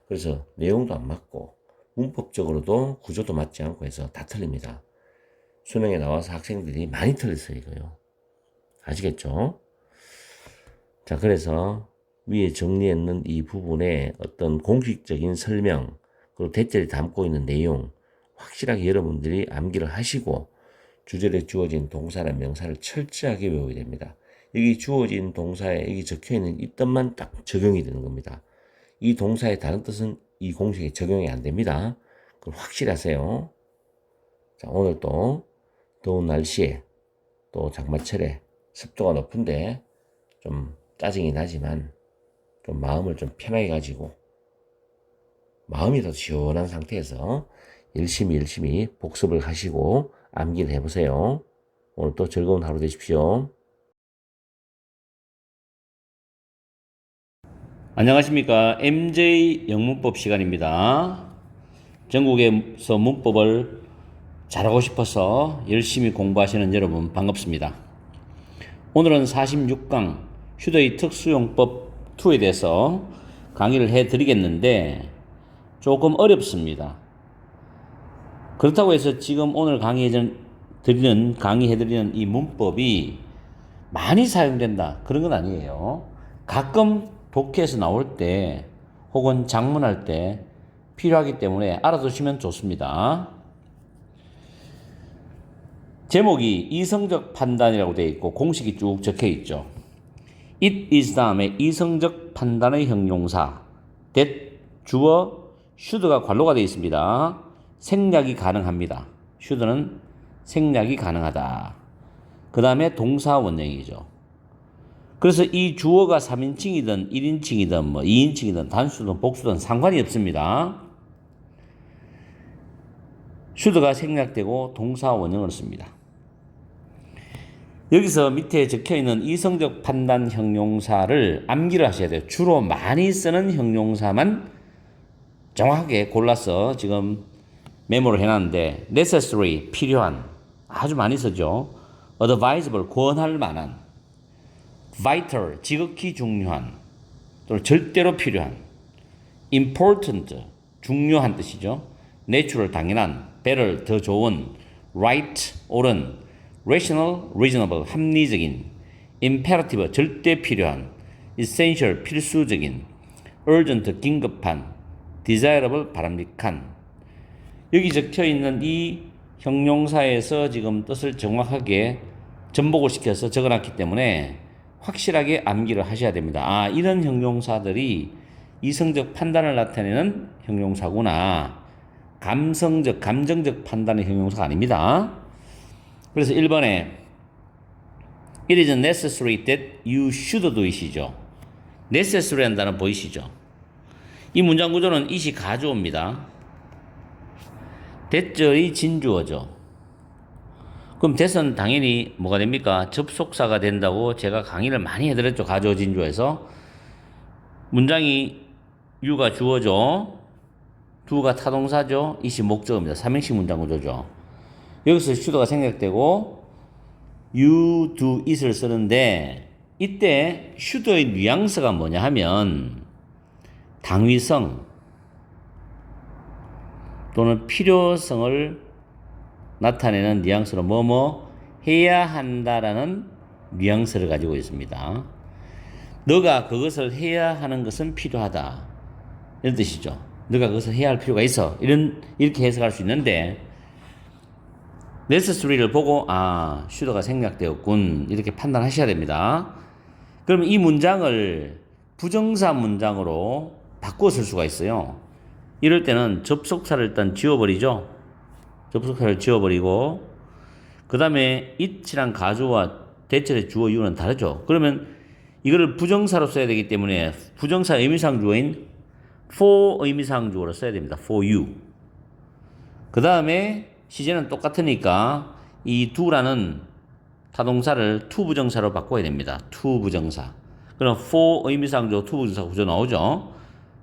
그래서 내용도 안 맞고 문법적으로도 구조도 맞지 않고 해서 다 틀립니다. 수능에 나와서 학생들이 많이 틀렸어요, 이거요. 아시겠죠? 자, 그래서 위에 정리했는 이 부분에 어떤 공식적인 설명, 그리고 대절이 담고 있는 내용, 확실하게 여러분들이 암기를 하시고 주절에 주어진 동사나 명사를 철저하게 외워야 됩니다. 여기 주어진 동사에 여기 적혀있는 이 뜻만 딱 적용이 되는 겁니다. 이 동사의 다른 뜻은 이 공식에 적용이 안 됩니다. 그럼 확실히 하세요. 자, 오늘 또 더운 날씨에 또 장마철에 습도가 높은데 좀 짜증이 나지만 좀 마음을 좀 편하게 가지고 마음이 더 시원한 상태에서 열심히 복습을 하시고 암기를 해보세요. 오늘 또 즐거운 하루 되십시오. 안녕하십니까. MJ 영문법 시간입니다. 전국에서 문법을 잘하고 싶어서 열심히 공부하시는 여러분 반갑습니다. 오늘은 46강 휴대의 특수용법 2에 대해서 강의를 해드리겠는데 조금 어렵습니다. 그렇다고 해서 지금 오늘 강의해드리는 이 문법이 많이 사용된다, 그런 건 아니에요. 가끔 독해에서 나올 때 혹은 작문할 때 필요하기 때문에 알아두시면 좋습니다. 제목이 이성적 판단이라고 되어 있고 공식이 쭉 적혀 있죠. it is 다음에 이성적 판단의 형용사 that 주어 should가 관로가 되어 있습니다. 생략이 가능합니다. should는 생략이 가능하다. 그 다음에 동사 원형이죠. 그래서 이 주어가 3인칭이든 1인칭이든 뭐 2인칭이든 단수든 복수든 상관이 없습니다. should가 생략되고 동사 원형을 씁니다. 여기서 밑에 적혀있는 이성적 판단 형용사를 암기를 하셔야 돼요. 주로 많이 쓰는 형용사만 정확하게 골라서 지금 메모를 해놨는데 necessary, 필요한, 아주 많이 쓰죠. advisable, 권할 만한, vital, 지극히 중요한, 또는 절대로 필요한, important, 중요한 뜻이죠. natural, 당연한, better, 더 좋은, right, 옳은, rational, reasonable, 합리적인, imperative, 절대 필요한, essential, 필수적인, urgent, 긴급한, desirable, 바람직한. 여기 적혀있는 이 형용사에서 지금 뜻을 정확하게 전복을 시켜서 적어놨기 때문에 확실하게 암기를 하셔야 됩니다. 아, 이런 형용사들이 이성적 판단을 나타내는 형용사구나. 감성적, 감정적 판단의 형용사가 아닙니다. 그래서 1번에 It is necessary that you should do it이죠. necessary 한다는 보이시죠? 이 문장 구조는 it이 가주어입니다. that절이 진주어죠. 그럼 that은 당연히 뭐가 됩니까? 접속사가 된다고 제가 강의를 많이 해드렸죠. 가주어 진주어에서. 문장이 you가 주어죠. do가 타동사죠. it이 목적어입니다. 삼형식 문장 구조죠. 여기서 should가 생략되고 you do it을 쓰는데 이때 should의 뉘앙스가 뭐냐 하면 당위성 또는 필요성을 나타내는 뉘앙스로 뭐뭐 해야 한다라는 뉘앙스를 가지고 있습니다. 너가 그것을 해야 하는 것은 필요하다. 이런 뜻이죠. 너가 그것을 해야 할 필요가 있어. 이렇게 해석할 수 있는데 necessary를 보고 아, should가 생략되었군. 이렇게 판단하셔야 됩니다. 그럼 이 문장을 부정사 문장으로 바꾸어 쓸 수가 있어요. 이럴 때는 접속사를 일단 지워버리죠. 접속사를 지워버리고 그 다음에 it이란 가주어와 대체의 주어 이유는 다르죠. 그러면 이거를 부정사로 써야 되기 때문에 부정사 의미상 주어인 for 의미상 주어로 써야 됩니다. for you. 그 다음에 시제는 똑같으니까 이 do라는 타동사를 to 부정사로 바꿔야 됩니다. to 부정사. 그럼 for 의미상 주어 to 부정사 구조 나오죠.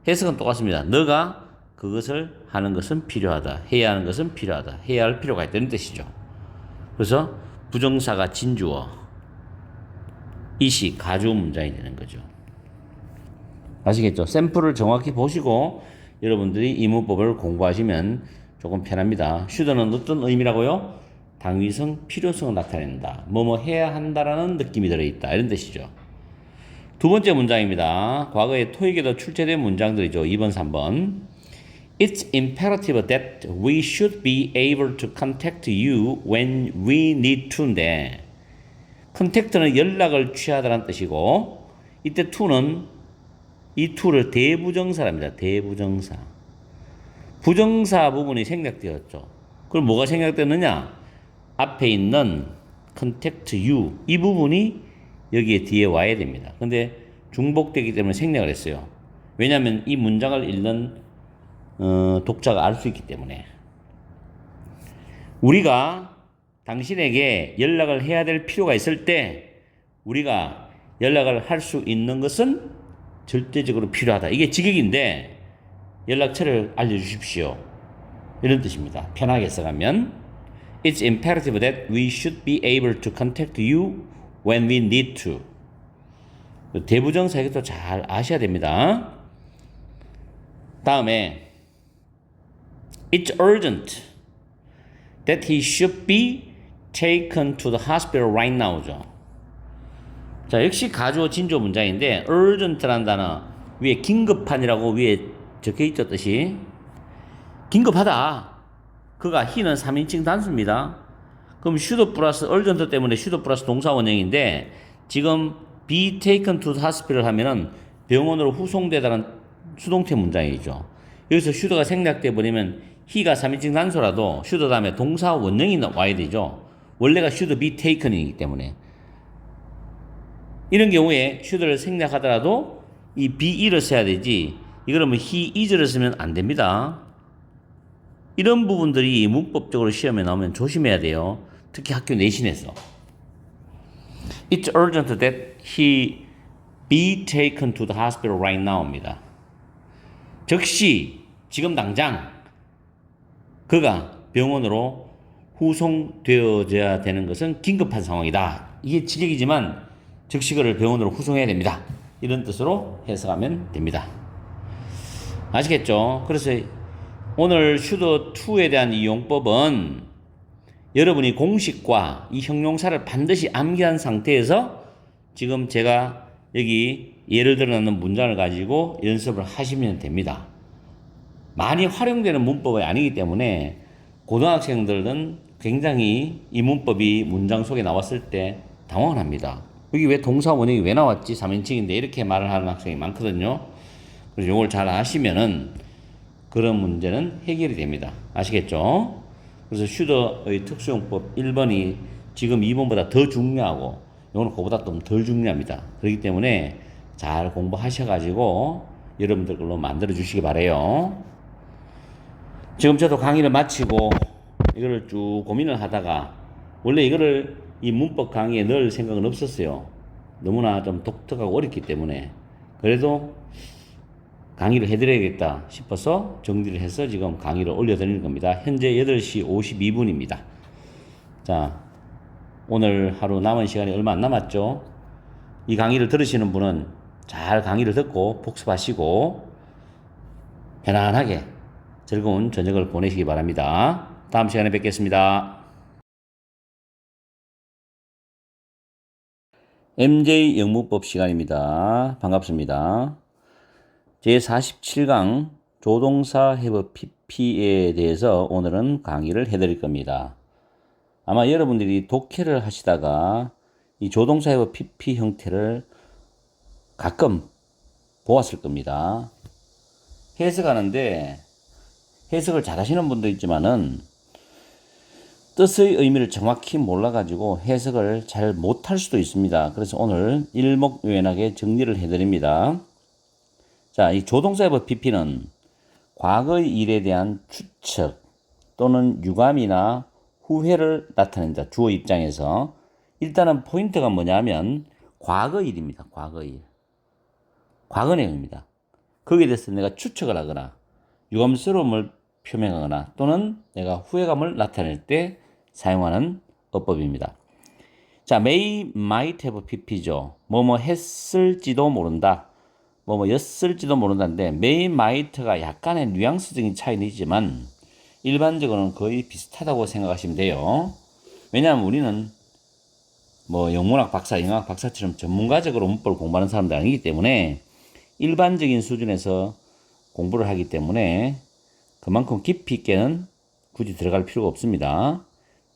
해석은 똑같습니다. 너가 그것을 하는 것은 필요하다. 해야 하는 것은 필요하다. 해야 할 필요가 있다는 뜻이죠. 그래서 부정사가 진주어, it이 가주어 문장이 되는 거죠. 아시겠죠? 샘플을 정확히 보시고 여러분들이 이 문법을 공부하시면 조금 편합니다. should는 어떤 의미라고요? 당위성, 필요성을 나타낸다. 뭐뭐 해야 한다라는 느낌이 들어있다. 이런 뜻이죠. 두 번째 문장입니다. 과거에 토익에도 출제된 문장들이죠. 2번, 3번. It's imperative that we should be able to contact you when we need to인데 contact는 연락을 취하다라는 뜻이고 이때 to는 이 to를 대부정사랍니다. 대부정사. 부정사 부분이 생략되었죠. 그럼 뭐가 생략되느냐? 앞에 있는 contact you 이 부분이 여기에 뒤에 와야 됩니다. 근데 중복되기 때문에 생략을 했어요. 왜냐하면 이 문장을 읽는 독자가 알 수 있기 때문에 우리가 당신에게 연락을 해야 될 필요가 있을 때 우리가 연락을 할 수 있는 것은 절대적으로 필요하다. 이게 직역인데 연락처를 알려주십시오. 이런 뜻입니다. 편하게 써가면 It's imperative that we should be able to contact you when we need to. 대부정사 이것도 잘 아셔야 됩니다. 다음에 It's urgent that he should be taken to the hospital right now죠. 자, 역시 가주어 진주어 문장인데 urgent라는 단어 위에 긴급한이라고 위에 적혀 있었듯이 긴급하다. 그가 he는 3인칭 단수입니다. 그럼 should 플러스 urgent 때문에 should 플러스 동사 원형인데 지금 be taken to the hospital 하면은 병원으로 후송되다는 수동태 문장이죠. 여기서 should가 생략돼 버리면 he가 3인칭 단수라도 should 다음에 동사 원형이 와야 되죠. 원래가 should be taken이기 때문에 이런 경우에 should를 생략하더라도 이 be를 써야 되지 이거를 뭐 he is를 쓰면 안 됩니다. 이런 부분들이 문법적으로 시험에 나오면 조심해야 돼요. 특히 학교 내신에서. It's urgent that he be taken to the hospital right now입니다. 즉시 지금 당장 그가 병원으로 후송되어져야 되는 것은 긴급한 상황이다. 이게 직역이지만 즉시 그를 병원으로 후송해야 됩니다. 이런 뜻으로 해석하면 됩니다. 아시겠죠? 그래서 오늘 슈더 2에 대한 이 용법은 여러분이 공식과 이 형용사를 반드시 암기한 상태에서 지금 제가 여기 예를 들어 놓는 문장을 가지고 연습을 하시면 됩니다. 많이 활용되는 문법이 아니기 때문에 고등학생들은 굉장히 이 문법이 문장 속에 나왔을 때 당황을 합니다. 여기 왜 동사 원형이 왜 나왔지? 3인칭인데 이렇게 말을 하는 학생이 많거든요. 그래서 이걸 잘 아시면은 그런 문제는 해결이 됩니다. 아시겠죠? 그래서 슈더의 특수용법 1번이 지금 2번보다 더 중요하고 이거는 그보다 좀 덜 중요합니다. 그렇기 때문에 잘 공부하셔가지고 여러분들 걸로 만들어 주시기 바래요. 지금 저도 강의를 마치고 이거를 쭉 고민을 하다가 원래 이거를 이 문법 강의에 넣을 생각은 없었어요. 너무나 좀 독특하고 어렵기 때문에. 그래도 강의를 해드려야겠다 싶어서 정리를 해서 지금 강의를 올려드리는 겁니다. 현재 8시 52분입니다. 자, 오늘 하루 남은 시간이 얼마 안 남았죠? 이 강의를 들으시는 분은 잘 강의를 듣고 복습하시고 편안하게 즐거운 저녁을 보내시기 바랍니다. 다음 시간에 뵙겠습니다. MJ 영문법 시간입니다. 반갑습니다. 제47강 조동사 have pp에 대해서 오늘은 강의를 해드릴 겁니다. 아마 여러분들이 독해를 하시다가 이 조동사 have pp 형태를 가끔 보았을 겁니다. 해석하는데 해석을 잘 하시는 분도 있지만은 뜻의 의미를 정확히 몰라가지고 해석을 잘 못할 수도 있습니다. 그래서 오늘 일목요연하게 정리를 해드립니다. 자, 이 조동사 have pp는 과거의 일에 대한 추측 또는 유감이나 후회를 나타낸다. 주어 입장에서. 일단은 포인트가 뭐냐면 과거 일입니다. 과거 일. 과거 내용입니다. 거기에 대해서 내가 추측을 하거나 유감스러움을 표명하거나 또는 내가 후회감을 나타낼 때 사용하는 어법입니다. 자, may, might have pp죠. 뭐뭐 했을지도 모른다. 뭐뭐였을지도 모른다인데 may, might가 약간의 뉘앙스적인 차이는 있지만 일반적으로는 거의 비슷하다고 생각하시면 돼요. 왜냐하면 우리는 뭐 영문학 박사, 영어학 박사처럼 전문가적으로 문법을 공부하는 사람들 아니기 때문에 일반적인 수준에서 공부를 하기 때문에 그만큼 깊이 있게는 굳이 들어갈 필요가 없습니다.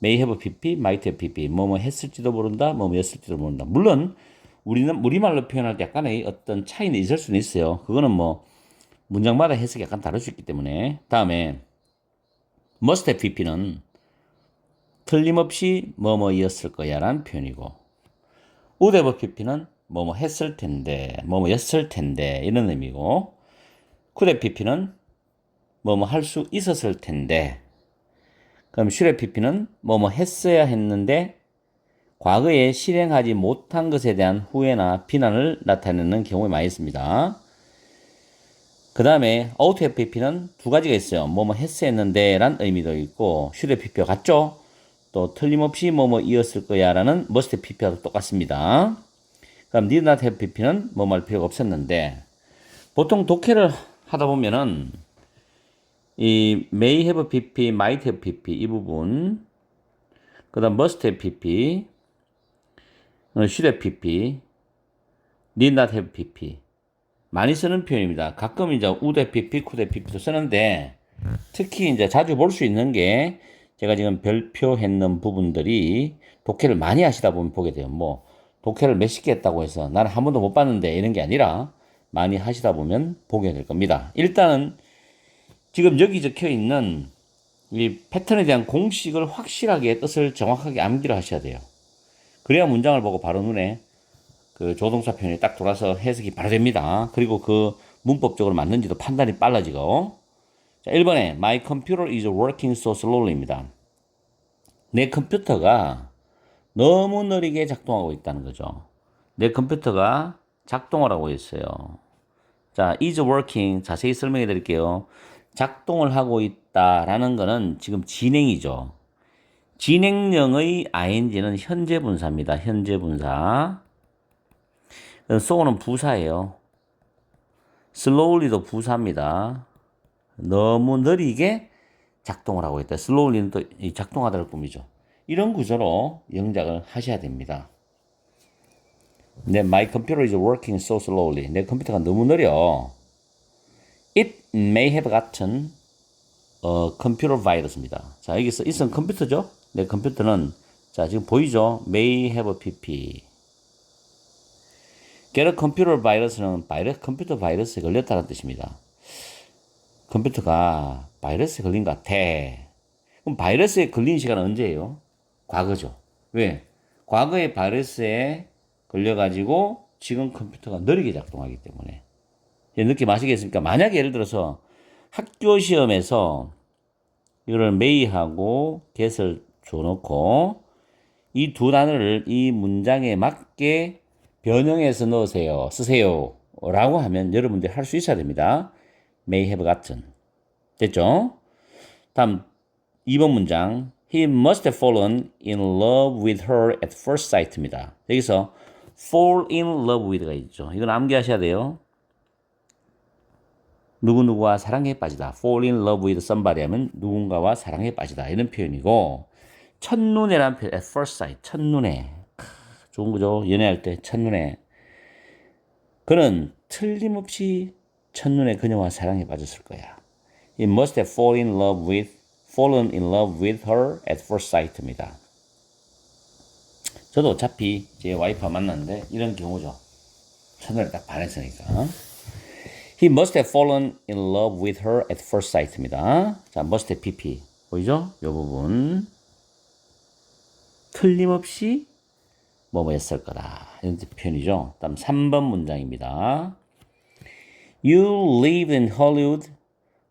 may have pp, might have pp. 뭐뭐 했을지도 모른다, 뭐뭐였을지도 모른다. 물론 우리는 우리말로 표현할 때 약간의 어떤 차이는 있을 수는 있어요. 그거는 뭐 문장마다 해석이 약간 다를 수 있기 때문에. 다음에 must have pp는 틀림없이 뭐뭐였을 거야 라는 표현이고, would have pp는 뭐뭐 했을 텐데, 뭐뭐였을 텐데 이런 의미고, could have pp는 뭐뭐 할 수 있었을 텐데, 그럼 should have pp는 뭐뭐 했어야 했는데 과거에 실행하지 못한 것에 대한 후회나 비난을 나타내는 경우에 많이 있습니다. 그 다음에 ought to have pp는 두 가지가 있어요. 뭐뭐 했어야 했는데 라는 의미도 있고, should have pp와 같죠? 또 틀림없이 뭐뭐이었을 거야 라는 must have pp와 똑같습니다. 그럼 need not have pp는 뭐뭐 할 필요가 없었는데, 보통 독해를 하다 보면은 이 may have pp, might have pp 이 부분, 그 다음 must have pp, should have pp, need not have pp 많이 쓰는 표현입니다. 가끔 이제 would have pp, could have pp도 쓰는데 특히 이제 자주 볼 수 있는 게 제가 지금 별표했는 부분들이 독해를 많이 하시다 보면 보게 돼요. 뭐 독해를 몇십 개 했다고 해서 나는 한 번도 못 봤는데 이런 게 아니라 많이 하시다 보면 보게 될 겁니다. 일단은 지금 여기 적혀 있는 이 패턴에 대한 공식을 확실하게 뜻을 정확하게 암기를 하셔야 돼요. 그래야 문장을 보고 바로 눈에 그 조동사 표현이 딱 돌아서 해석이 바로 됩니다. 그리고 그 문법적으로 맞는지도 판단이 빨라지고, 자, 1번에 My computer is working so slowly입니다. 내 컴퓨터가 너무 느리게 작동하고 있다는 거죠. 내 컴퓨터가 작동을 하고 있어요. 자, is working 자세히 설명해 드릴게요. 작동을 하고 있다라는 거는 지금 진행이죠. 진행형의 ing는 현재 분사입니다. 현재 분사. so는 부사예요. slowly도 부사입니다. 너무 느리게 작동을 하고 있다. slowly는 또 작동하다를 꾸미죠. 이런 구조로 영작을 하셔야 됩니다. My computer is working so slowly. 내 컴퓨터가 너무 느려. It may have gotten a computer virus입니다. 자, 여기서 it은 컴퓨터죠? 내 컴퓨터는 자, 지금 보이죠? May have pp. get a computer virus는 컴퓨터 바이러스에 걸렸다는 뜻입니다. 컴퓨터가 바이러스에 걸린 것 같아. 그럼 바이러스에 걸린 시간은 언제예요? 과거죠. 왜? 과거에 바이러스에 걸려가지고 지금 컴퓨터가 느리게 작동하기 때문에. 느낌 아시겠습니까? 만약에 예를 들어서 학교 시험에서 이거를 may하고 get을 줘놓고 이 두 단어를 이 문장에 맞게 변형해서 넣으세요. 쓰세요. 라고 하면 여러분들이 할 수 있어야 됩니다. may have gotten. 됐죠? 다음 2번 문장. He must have fallen in love with her at first sight입니다. 여기서 fall in love with가 있죠. 이건 암기하셔야 돼요. 누구누구와 사랑에 빠지다. fall in love with somebody 하면 누군가와 사랑에 빠지다. 이런 표현이고 첫눈에라는 표현, at first sight, 첫눈에. 좋은 거죠. 연애할 때 첫눈에. 그는 틀림없이 첫눈에 그녀와 사랑에 빠졌을 거야. He must have fallen in love with her at first sight입니다. 저도 어차피 제 와이프와 만났는데 이런 경우죠. 첫눈에 딱 반했으니까. He must have fallen in love with her at first sight입니다. 자, must have pp. 보이죠? 이 부분. 틀림없이 뭐였을 거다. 이런 표현이죠. 다음 3번 문장입니다. You live in Hollywood.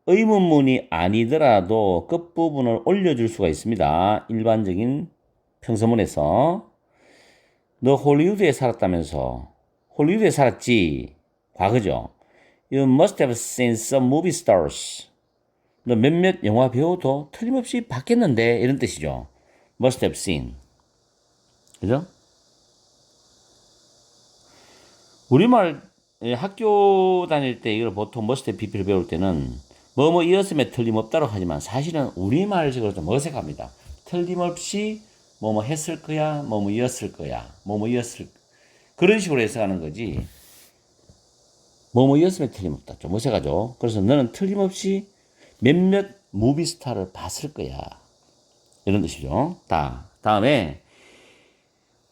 의문문이 아니더라도 끝부분을 올려줄 수가 있습니다. 일반적인 평서문에서. 너 홀리우드에 살았다면서. 홀리우드에 살았지. 과거죠. You must have seen some movie stars. 너 몇몇 영화 배우도 틀림없이 봤겠는데 이런 뜻이죠. must have seen. 그죠? 우리말 학교 다닐 때 이걸 보통 must have pp를 배울 때는 뭐뭐 이었음에 틀림없다고 하지만 사실은 우리말식으로 좀 어색합니다. 틀림없이 뭐뭐 했을 거야, 뭐뭐 이었을 거야, 뭐뭐 이었을 그런 식으로 해석하는 거지. 뭐뭐 이었음에 틀림없다. 좀 어색하죠. 그래서 너는 틀림없이 몇몇 무비스타를 봤을 거야. 이런 뜻이죠. 다음에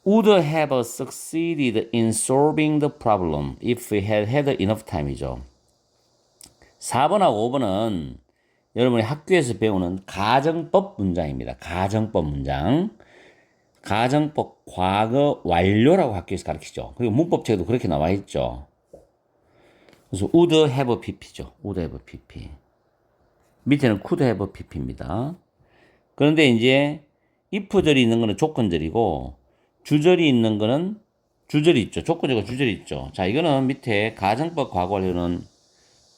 would have succeeded in solving the problem if we had had enough time이죠. 4번하고 5번은 여러분이 학교에서 배우는 가정법 문장입니다. 가정법 문장. 가정법 과거 완료라고 학교에서 가르치죠. 그리고 문법책에도 그렇게 나와 있죠. 그래서 would have pp죠. would have pp. 밑에는 could have pp입니다. 그런데 이제 if절이 있는 거는 조건절이고 주절이 있는 거는 주절이 있죠. 조건절과 주절이 있죠. 자, 이거는 밑에 가정법 과거 완료는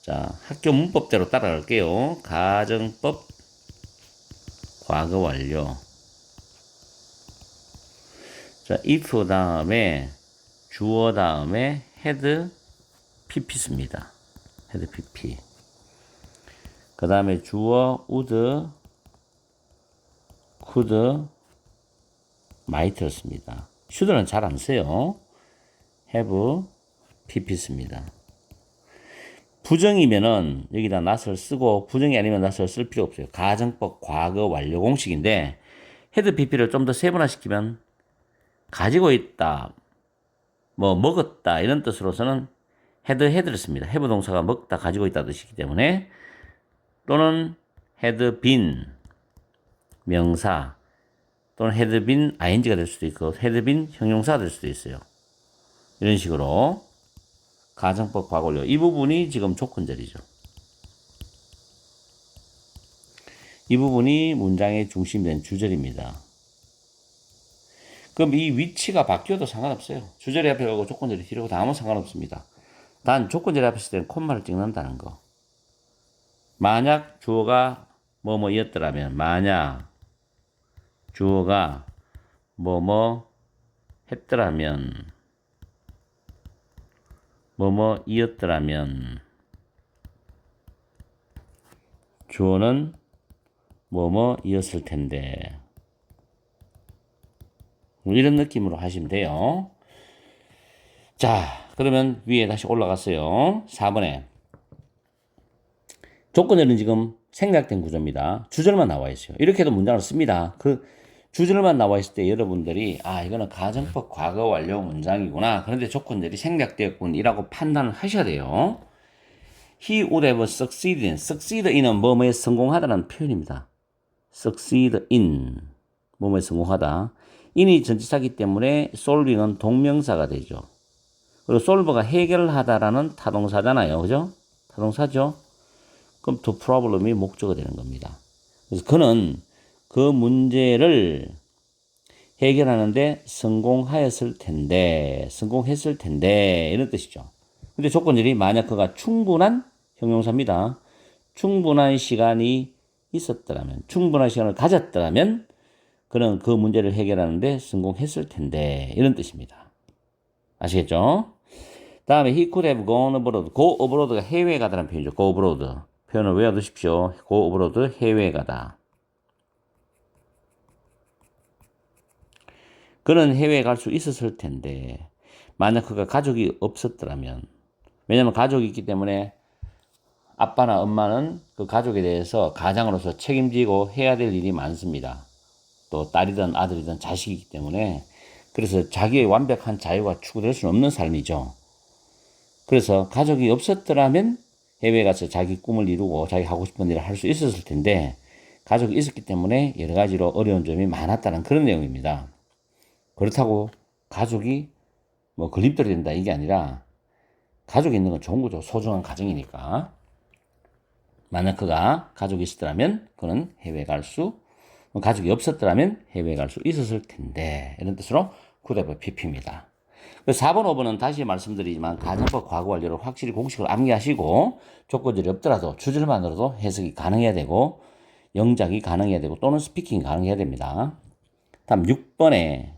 자, 학교 문법대로 따라갈게요. 가정법 과거 완료. 자, if 다음에 주어 다음에 had pp 씁니다. had pp. 그 다음에 주어 would, could, might를 씁니다. should는 잘 안 써요. have pp 씁니다. 부정이면은 여기다 not을 쓰고 부정이 아니면 not을 쓸 필요 없어요. 가정법 과거 완료 공식인데 had pp를 좀 더 세분화시키면 가지고 있다, 뭐 먹었다 이런 뜻으로서는 had를 씁니다. have 동사가 먹다 가지고 있다 뜻이기 때문에 또는 had been 명사 또는 had been ing가 될 수도 있고 had been 형용사가 될 수도 있어요. 이런 식으로 가정법 과거 완료 이 부분이 지금 조건절이죠. 이 부분이 문장의 중심이 된 주절입니다. 그럼 이 위치가 바뀌어도 상관없어요. 주절이 앞에 가고 조건절이 뒤로 가고 아무 상관없습니다. 단 조건절이 앞에 있을 때는 콤마를 찍는다는 거. 만약 주어가 뭐뭐이었더라면, 만약 주어가 뭐뭐 했더라면, 뭐뭐이었더라면, 주어는 뭐뭐이었을 텐데. 이런 느낌으로 하시면 돼요. 자, 그러면 위에 다시 올라갔어요. 4번에. 조건절은 지금 생략된 구조입니다. 주절만 나와 있어요. 이렇게 해도 문장을 씁니다. 그 주절만 나와 있을 때 여러분들이 이거는 가정법 과거 완료 문장이구나. 그런데 조건절이 생략되었군이라고 판단을 하셔야 돼요. He would have succeeded in. succeed in은 뭐뭐에 성공하다라는 표현입니다. succeed in. 뭐뭐에 성공하다. in이 전치사기 때문에 solving은 동명사가 되죠. 그리고 solve가 해결하다라는 타동사잖아요. 그죠? 타동사죠? 그럼 to problem이 목적어가 되는 겁니다. 그래서 그는 그 문제를 해결하는데 성공했을 텐데, 이런 뜻이죠. 근데 조건절이 만약 그가 충분한 형용사입니다. 충분한 시간이 있었더라면, 충분한 시간을 가졌더라면, 그는 그 문제를 해결하는데 성공했을 텐데, 이런 뜻입니다. 아시겠죠? 다음에 he could have gone abroad. go abroad가 해외에 가다라는 표현이죠. go abroad. 표현을 외워두십시오. go abroad, 해외에 가다. 그는 해외에 갈 수 있었을 텐데, 만약 그가 가족이 없었더라면, 왜냐면 가족이 있기 때문에 아빠나 엄마는 그 가족에 대해서 가장으로서 책임지고 해야 될 일이 많습니다. 또 딸이든 아들이든 자식이기 때문에 그래서 자기의 완벽한 자유가 추구될 수는 없는 삶이죠. 그래서 가족이 없었더라면 해외에 가서 자기 꿈을 이루고 자기 하고 싶은 일을 할 수 있었을 텐데 가족이 있었기 때문에 여러 가지로 어려운 점이 많았다는 그런 내용입니다. 그렇다고 가족이 뭐 걸림돌이 된다 이게 아니라 가족이 있는 건 좋은 거죠. 소중한 가정이니까. 만약 그가 가족이 있었더라면 그는 해외에 갈 수, 가족이 없었더라면 해외에 갈 수 있었을 텐데 이런 뜻으로 could have pp입니다. 4번, 5번은 다시 말씀드리지만 가정법 과거 완료를 확실히 공식을 암기하시고 조건절이 없더라도 주절만으로도 해석이 가능해야 되고 영작이 가능해야 되고 또는 스피킹이 가능해야 됩니다. 다음 6번에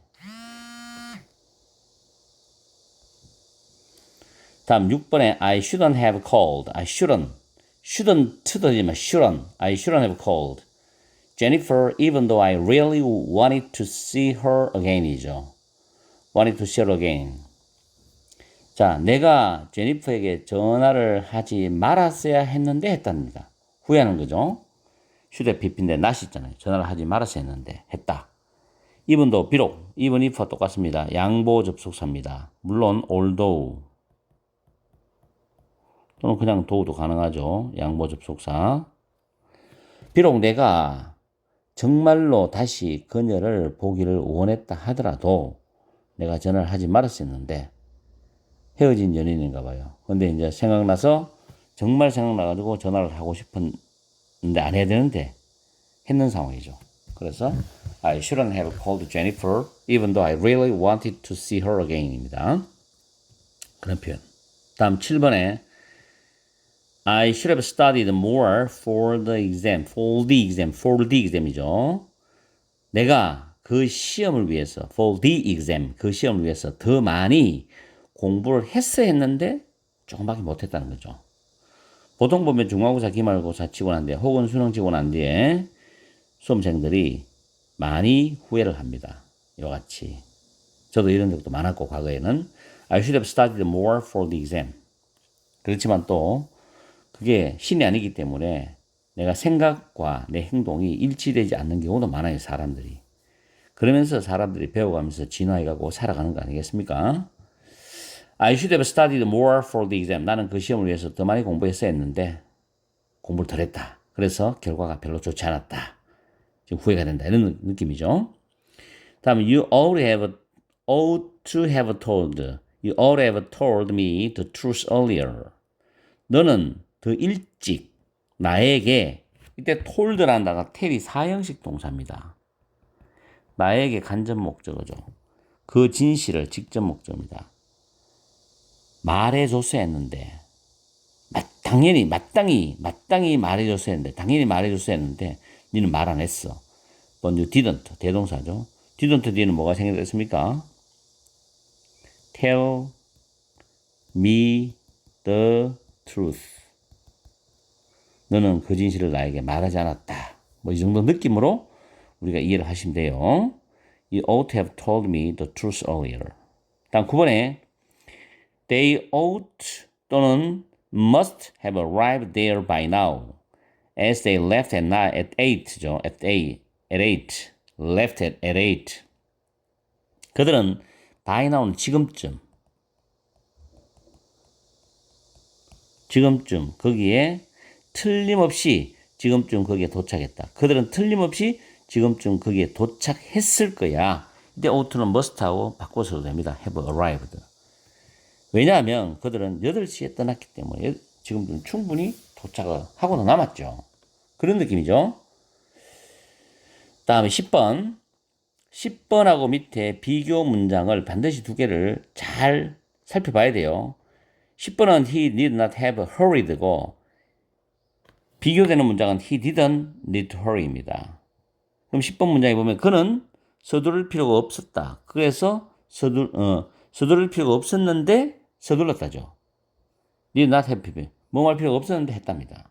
I shouldn't have called. shouldn't도 되지만 I shouldn't have called Jennifer even though I really wanted to see her again이죠. wanted to see her again. 자, 내가 제니퍼에게 전화를 하지 말았어야 했는데 했답니다. 후회하는 거죠. should have pp인데 not이 있잖아요. 전화를 하지 말았어야 했는데 했다. even도 비록 even if와 똑같습니다. 양보 접속사입니다. 물론 although 또는 그냥 do도 가능하죠. 양보 접속사. 비록 내가 정말로 다시 그녀를 보기를 원했다 하더라도 내가 전화를 하지 말았었는데 헤어진 연인인가 봐요. 근데 이제 생각나서 정말 생각나가지고 전화를 하고 싶었는데 안 해야 되는데 했는 상황이죠. 그래서 I shouldn't have called Jennifer even though I really wanted to see her again입니다. 그런 표현. 다음 7번에 I should have studied more for the exam이죠. 내가 그 시험을 위해서, for the exam, 그 시험을 위해서 더 많이 공부를 했어야 했는데 조금밖에 못했다는 거죠. 보통 보면 중간고사, 기말고사 치고 난 뒤에 혹은 수능 치고 난 뒤에 수험생들이 많이 후회를 합니다. 이와 같이. 저도 이런 적도 많았고 과거에는 I should have studied more for the exam. 그렇지만 또 그게 신이 아니기 때문에 내가 생각과 내 행동이 일치되지 않는 경우도 많아요, 사람들이. 그러면서 사람들이 배워가면서 진화해가고 살아가는 거 아니겠습니까? I should have studied more for the exam. 나는 그 시험을 위해서 더 많이 공부했어야 했는데 공부를 덜 했다. 그래서 결과가 별로 좋지 않았다. 지금 후회가 된다. 이런 느낌이죠. 다음 you ought to have told me the truth earlier. 너는 더 일찍 나에게 이때 told라는 단어가 tell이 사형식 동사입니다. 나에게 간접 목적어죠. 그 진실을 직접 목적입니다. 말해줬어야 했는데 당연히 마땅히 말해줬어야 했는데 당연히 말해줬어야 했는데 니는 말 안 했어. But you didn't. 대동사죠. didn't 뒤에는 뭐가 생겼습니까? Tell me the truth. 너는 그 진실을 나에게 말하지 않았다. 뭐 이 정도 느낌으로 우리가 이해를 하시면 돼요. You ought to have told me the truth earlier. 다음 9번에 They ought 또는 must have arrived there by now. As they left at night at 8죠. At 8. Left at 8. 그들은 by now는 지금쯤 거기에 틀림없이 지금쯤 거기에 도착했다. 그들은 틀림없이 지금쯤 거기에 도착했을 거야. 이때 ough는 must하고 바꿔서도 됩니다. have arrived. 왜냐하면 그들은 8시에 떠났기 때문에 지금쯤 충분히 도착을 하고는 남았죠. 그런 느낌이죠. 다음에 10번. 10번하고 밑에 비교 문장을 반드시 두 개를 잘 살펴봐야 돼요. 10번은 he did not have hurried고 비교되는 문장은 he didn't need to hurry입니다. 그럼 10번 문장에 보면 그는 서두를 필요가 없었다. 그래서 서두를 필요가 없었는데 서둘렀다죠. did not have 뭐 할 필요가 없었는데 했답니다.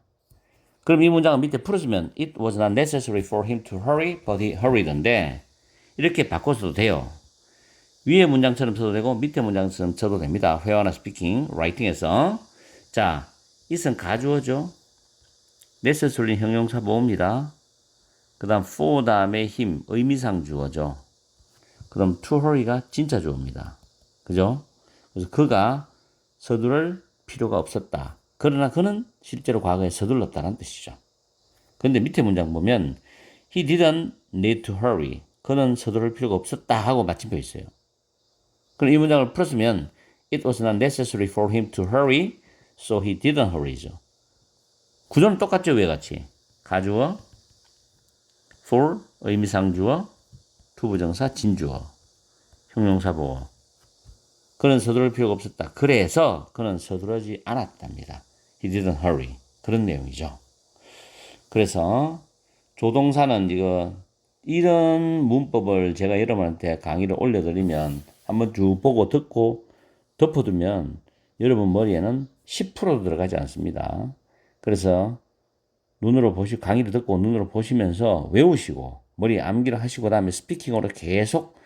그럼 이 문장은 밑에 풀어주면 it was not necessary for him to hurry, but he hurried인데 이렇게 바꿔서도 돼요. 위에 문장처럼 써도 되고 밑에 문장처럼 써도 됩니다. 회화나 스피킹, 라이팅에서. 자, it은 가주어죠. necessary는 형용사 보호입니다. 그 다음 for 다음에 him, 의미상 주어죠. 그 다음 to hurry가 진짜 주어입니다. 그죠? 그래서 그가 서두를 필요가 없었다. 그러나 그는 실제로 과거에 서둘렀다는 뜻이죠. 그런데 밑에 문장 보면 he didn't need to hurry. 그는 서두를 필요가 없었다 하고 마침표 있어요. 그럼 이 문장을 풀었으면 it was not necessary for him to hurry, so he didn't hurry죠. 구조는 똑같죠, 위에 같이. 가주어, for, 의미상 주어, to 부정사, 진주어, 형용사 보어. 그는 서두를 필요가 없었다. 그래서 그는 서두르지 않았답니다. He didn't hurry. 그런 내용이죠. 그래서 조동사는 이런 문법을 제가 여러분한테 강의를 올려드리면 한번 쭉 보고 듣고 덮어두면 여러분 머리에는 10%도 들어가지 않습니다. 그래서 눈으로 강의를 듣고 눈으로 보시면서 외우시고 머리에 암기를 하시고 그다음에 스피킹으로 계속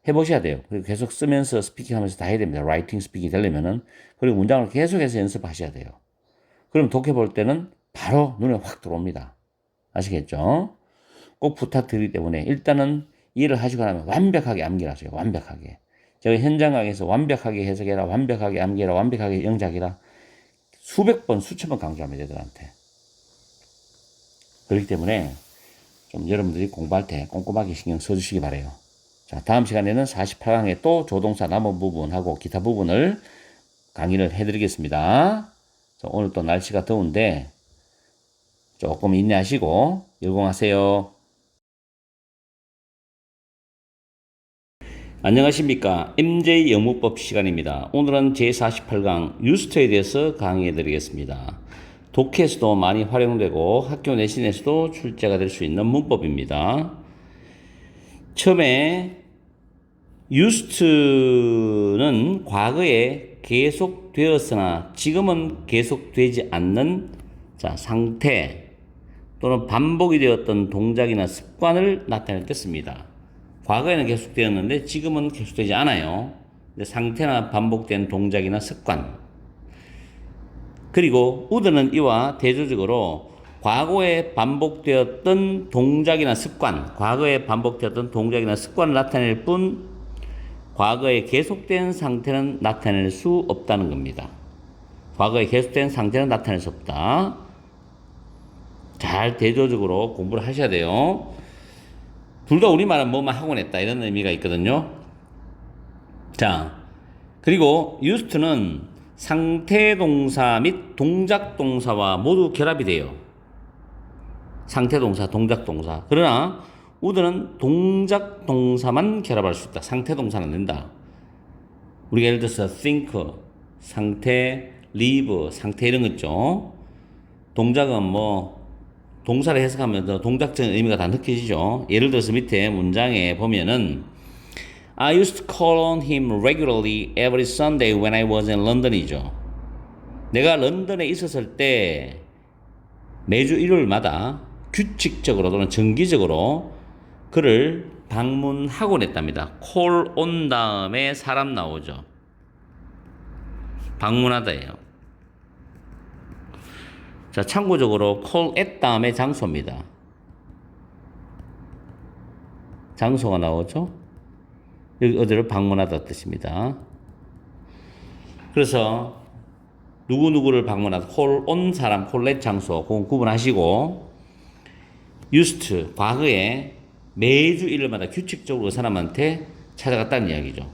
해보셔야 돼요. 그리고 계속 쓰면서 스피킹 하면서 다 해야 됩니다. 라이팅 스피킹이 되려면은. 그리고 문장을 계속해서 연습하셔야 돼요. 그럼 독해볼 때는 바로 눈에 확 들어옵니다. 아시겠죠? 꼭 부탁드리기 때문에 일단은 이해를 하시고 나면 완벽하게 암기를 하세요. 완벽하게. 제가 현장 강의에서 완벽하게 해석해라, 완벽하게 암기해라, 완벽하게 영작해라 수백 번, 수천 번 강조합니다. 애들한테. 그렇기 때문에 좀 여러분들이 공부할 때 꼼꼼하게 신경 써주시기 바래요. 자, 다음 시간에는 48강의 또 조동사 남은 부분하고 기타 부분을 강의를 해드리겠습니다. 자, 오늘 또 날씨가 더운데 조금 인내하시고 열공하세요. 안녕하십니까. MJ 영문법 시간입니다. 오늘은 제48강 유스트에 대해서 강의해 드리겠습니다. 독해에서도 많이 활용되고 학교 내신에서도 출제가 될 수 있는 문법입니다. 처음에 used는 과거에 계속되었으나 지금은 계속되지 않는 상태 또는 반복이 되었던 동작이나 습관을 나타낼 때 씁니다. 과거에는 계속되었는데 지금은 계속되지 않아요. 상태나 반복된 동작이나 습관. 그리고 would는 이와 대조적으로 과거에 반복되었던 동작이나 습관, 과거에 반복되었던 동작이나 습관을 나타낼 뿐 과거에 계속된 상태는 나타낼 수 없다는 겁니다. 과거에 계속된 상태는 나타낼 수 없다. 잘 대조적으로 공부를 하셔야 돼요. 둘 다 우리말은 뭐만 하곤 했다 이런 의미가 있거든요. 자, 그리고 used는 상태 동사 및 동작 동사와 모두 결합이 돼요. 상태 동사, 동작 동사. 그러나 would는 동작 동사만 결합할 수 있다. 상태 동사는 안 된다. 우리가 예를 들어서 think, 상태, live, 상태 이런 거 있죠. 동작은 뭐 동사를 해석하면 더 동작적인 의미가 다 느껴지죠. 예를 들어서 밑에 문장에 보면은 I used to call on him regularly every Sunday when I was in London이죠. 내가 런던에 있었을 때 매주 일요일마다 규칙적으로 또는 정기적으로 그를 방문하곤 했답니다. call on 다음에 사람 나오죠. 방문하다예요. 자, 참고적으로 call at 다음에 장소입니다. 장소가 나오죠. 여기 어디를 방문하다 뜻입니다. 그래서 누구누구를 방문하다 call on 사람, call at 장소 그건 구분하시고 used to 과거에 매주 일요일마다 규칙적으로 그 사람한테 찾아갔다는 이야기죠.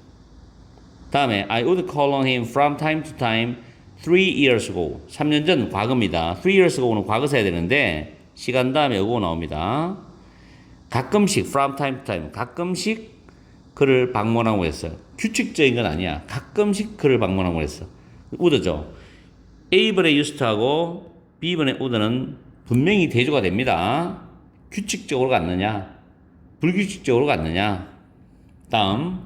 다음에 I would call on him from time to time 3 years ago. 3년 전 과거입니다. 3 years ago는 과거 써야 되는데 시간 다음에 요거 나옵니다. 가끔씩 from time to time 가끔씩 그를 방문하고 했어요. 규칙적인 건 아니야. 가끔씩 그를 방문하고 했어. would죠. A번에 used to하고 B번에 would는 분명히 대조가 됩니다. 규칙적으로 갔느냐 불규칙적으로 갔느냐. 다음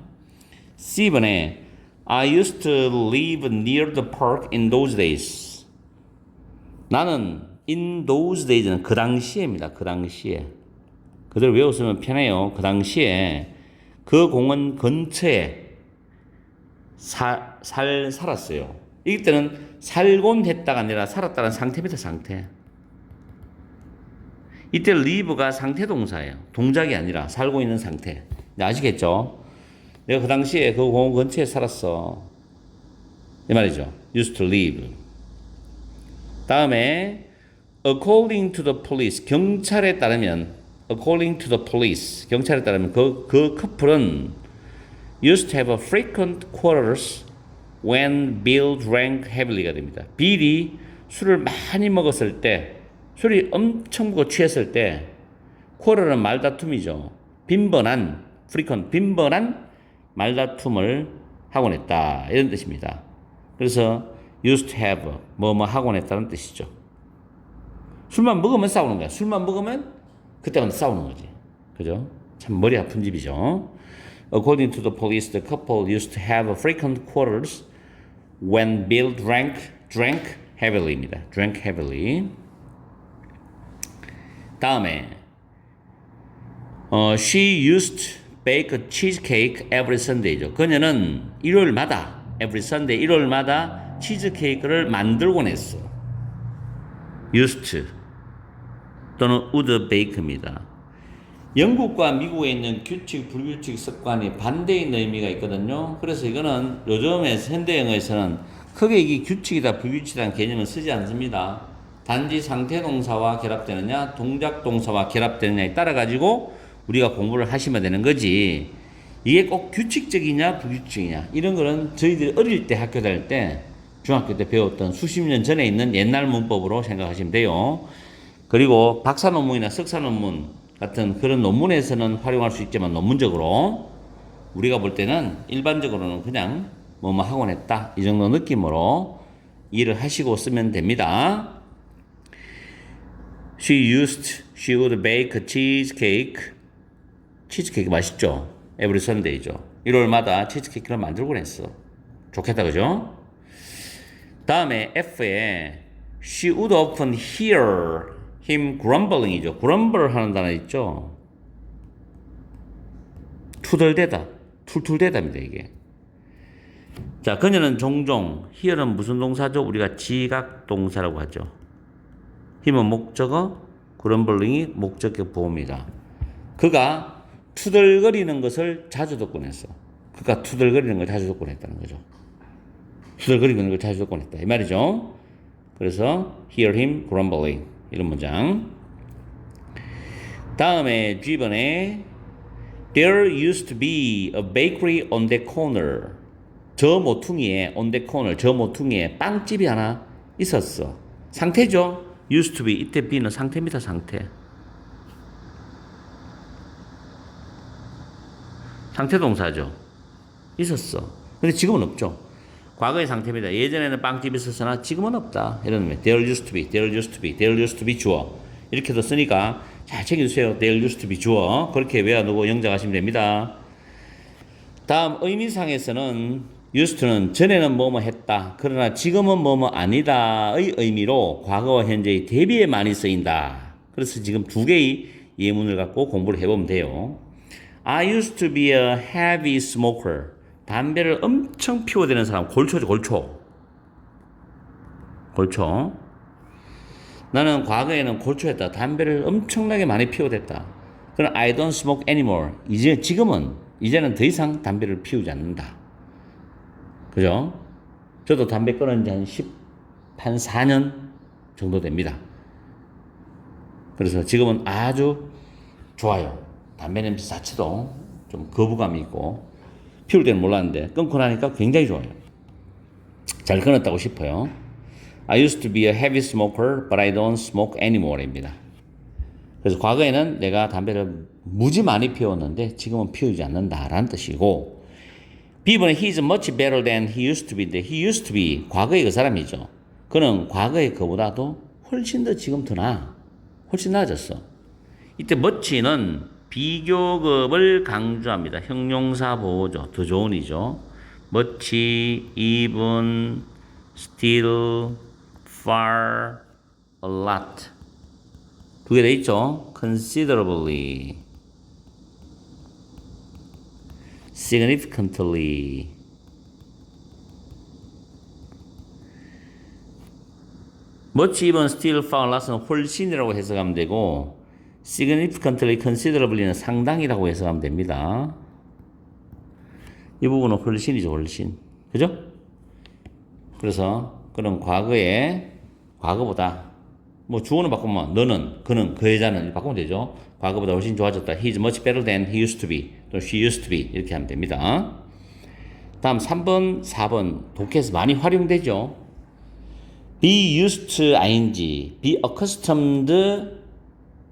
C번에 I used to live near the park in those days. 나는 in those days는 그 당시에입니다. 그 당시에. 그대로 외웠으면 편해요. 그 당시에 그 공원 근처에 살았어요. 이때는 살곤 했다가 아니라 살았다는 상태입니다. 상태. 이때 live가 상태 동사예요. 동작이 아니라 살고 있는 상태. 아시겠죠? 내가 그 당시에 그 공원 근처에 살았어. 이 말이죠. used to live. 다음에 according to the police. 경찰에 따르면 according to the police. 경찰에 따르면 그 커플은 used to have a frequent quarrels when Bill drank heavily가 됩니다. 빌이 술을 많이 먹었을 때, 술이 엄청 먹어 취했을 때, quarrel은 말다툼이죠. 빈번한 frequent, 빈번한 말다툼을 하곤 했다. 이런 뜻입니다. 그래서 used to have, 뭐뭐 하곤 했다는 뜻이죠. 술만 먹으면 싸우는 거야. 술만 먹으면 그때는 싸우는 거지. 그죠? 참 머리 아픈 집이죠. According to the police, the couple used to have frequent quarrels when Bill drank heavily입니다. drank heavily. 다음에 she used to bake a cheesecake every Sunday죠. 그녀는 일요일마다 every Sunday 일요일마다 치즈케이크를 만들곤 했어. used to 또는 would bake입니다. 영국과 미국에 있는 규칙, 불규칙 습관이 반대에 있는 의미가 있거든요. 그래서 이거는 요즘에 현대영어에서는 크게 이게 규칙이다, 불규칙이라는 개념을 쓰지 않습니다. 단지 상태 동사와 결합되느냐, 동작 동사와 결합되느냐에 따라 가지고 우리가 공부를 하시면 되는 거지. 이게 꼭 규칙적이냐, 불규칙이냐 이런 거는 저희들이 어릴 때 학교 다닐 때, 중학교 때 배웠던 수십 년 전에 있는 옛날 문법으로 생각하시면 돼요. 그리고 박사 논문이나 석사 논문 같은 그런 논문에서는 활용할 수 있지만 논문적으로 우리가 볼 때는 일반적으로는 그냥 뭐뭐 하곤 했다 이 정도 느낌으로 이해를 하시고 쓰면 됩니다. She would bake a cheesecake. 치즈케이크 맛있죠? Every Sunday죠. 일요일마다 치즈케이크를 만들곤 했어. 좋겠다 그죠? 다음에 F에 She would often hear him grumbling이죠. grumble 하는 단어 있죠. 투덜대다, 툴툴대다입니다 이게. 자, 그녀는 종종 hear는 무슨 동사죠? 우리가 지각 동사라고 하죠. 힘은 목적어, grumbling이 목적격 보호입니다. 그가 투덜거리는 것을 자주 듣곤 했어. 그가 투덜거리는 걸 자주 듣곤 했다는 거죠. 투덜거리는 걸 자주 듣곤 했다 이 말이죠. 그래서 hear him grumbling 이런 문장. 다음에 G번에 There used to be a bakery on the corner. 저 모퉁이에 on the corner 저 모퉁이에 빵집이 하나 있었어. 상태죠. used to be 이때 be는 상태입니다. 상태. 상태 동사죠. 있었어. 근데 지금은 없죠. 과거의 상태입니다. 예전에는 빵집이 있었으나 지금은 없다. 이런 의미. There used to be, there used to be, there used to be 주어. 이렇게도 쓰니까 잘 챙겨주세요. There used to be 주어. 그렇게 외워두고 영작하시면 됩니다. 다음 의미상에서는 used to는 전에는 뭐뭐 했다. 그러나 지금은 뭐뭐 아니다의 의미로 과거와 현재의 대비에 많이 쓰인다. 그래서 지금 두 개의 예문을 갖고 공부를 해보면 돼요. I used to be a heavy smoker. 담배를 엄청 피워대는 사람. 골초죠, 골초. 골초. 나는 과거에는 골초였다. 담배를 엄청나게 많이 피워댔다. 그럼 I don't smoke anymore. 이제는 더 이상 담배를 피우지 않는다. 그죠? 저도 담배 끊은 지 한 4년 정도 됩니다. 그래서 지금은 아주 좋아요. 담배 냄새 자체도 좀 거부감이 있고, 피울 때는 몰랐는데 끊고 나니까 굉장히 좋아요. 잘 끊었다고 싶어요. I used to be a heavy smoker, but I don't smoke anymore 입니다. 그래서 과거에는 내가 담배를 무지 많이 피웠는데 지금은 피우지 않는다라는 뜻이고, B번에 he is much better than he used to be. he used to be 과거의 그 사람이죠. 그는 과거의 그보다도 훨씬 더 지금 더 나아. 훨씬 나아졌어. 이때 much는 비교급을 강조합니다. 형용사 보호죠. 더 좋은이죠. much, even, still, far, a lot. 두 개 돼 있죠. considerably, significantly. much, even, still, far, lot은 훨씬이라고 해석하면 되고, significantly, considerably는 상당이라고 해석하면 됩니다. 이 부분은 훨씬이죠, 훨씬. 그죠? 그래서 그런 과거보다 뭐 주어는 바꾸면 너는, 그는, 그 여자는 바꾸면 되죠. 과거보다 훨씬 좋아졌다. He is much better than he used to be. 또 she used to be. 이렇게 하면 됩니다. 다음 3번, 4번 독해에서 많이 활용되죠. be used to ing, be accustomed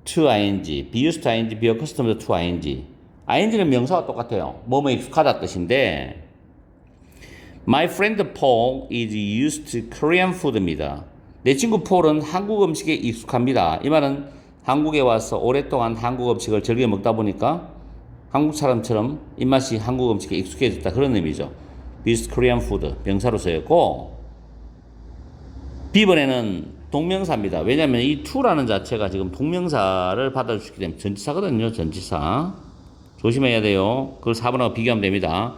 to ing, be used to ing, be accustomed to ing. ing는 명사와 똑같아요. 뭐뭐 익숙하다 뜻인데, My friend Paul is used to Korean food입니다. 내 친구 폴은 한국 음식에 익숙합니다. 이 말은 한국에 와서 오랫동안 한국 음식을 즐겨 먹다 보니까 한국 사람처럼 입맛이 한국 음식에 익숙해졌다. 그런 의미죠. Used to Korean food 명사로 쓰였고, B번에는 동명사입니다. 왜냐하면 이 to라는 자체가 지금 동명사를 받아주기 때문에 전치사거든요. 전치사. 조심해야 돼요. 그걸 4번하고 비교하면 됩니다.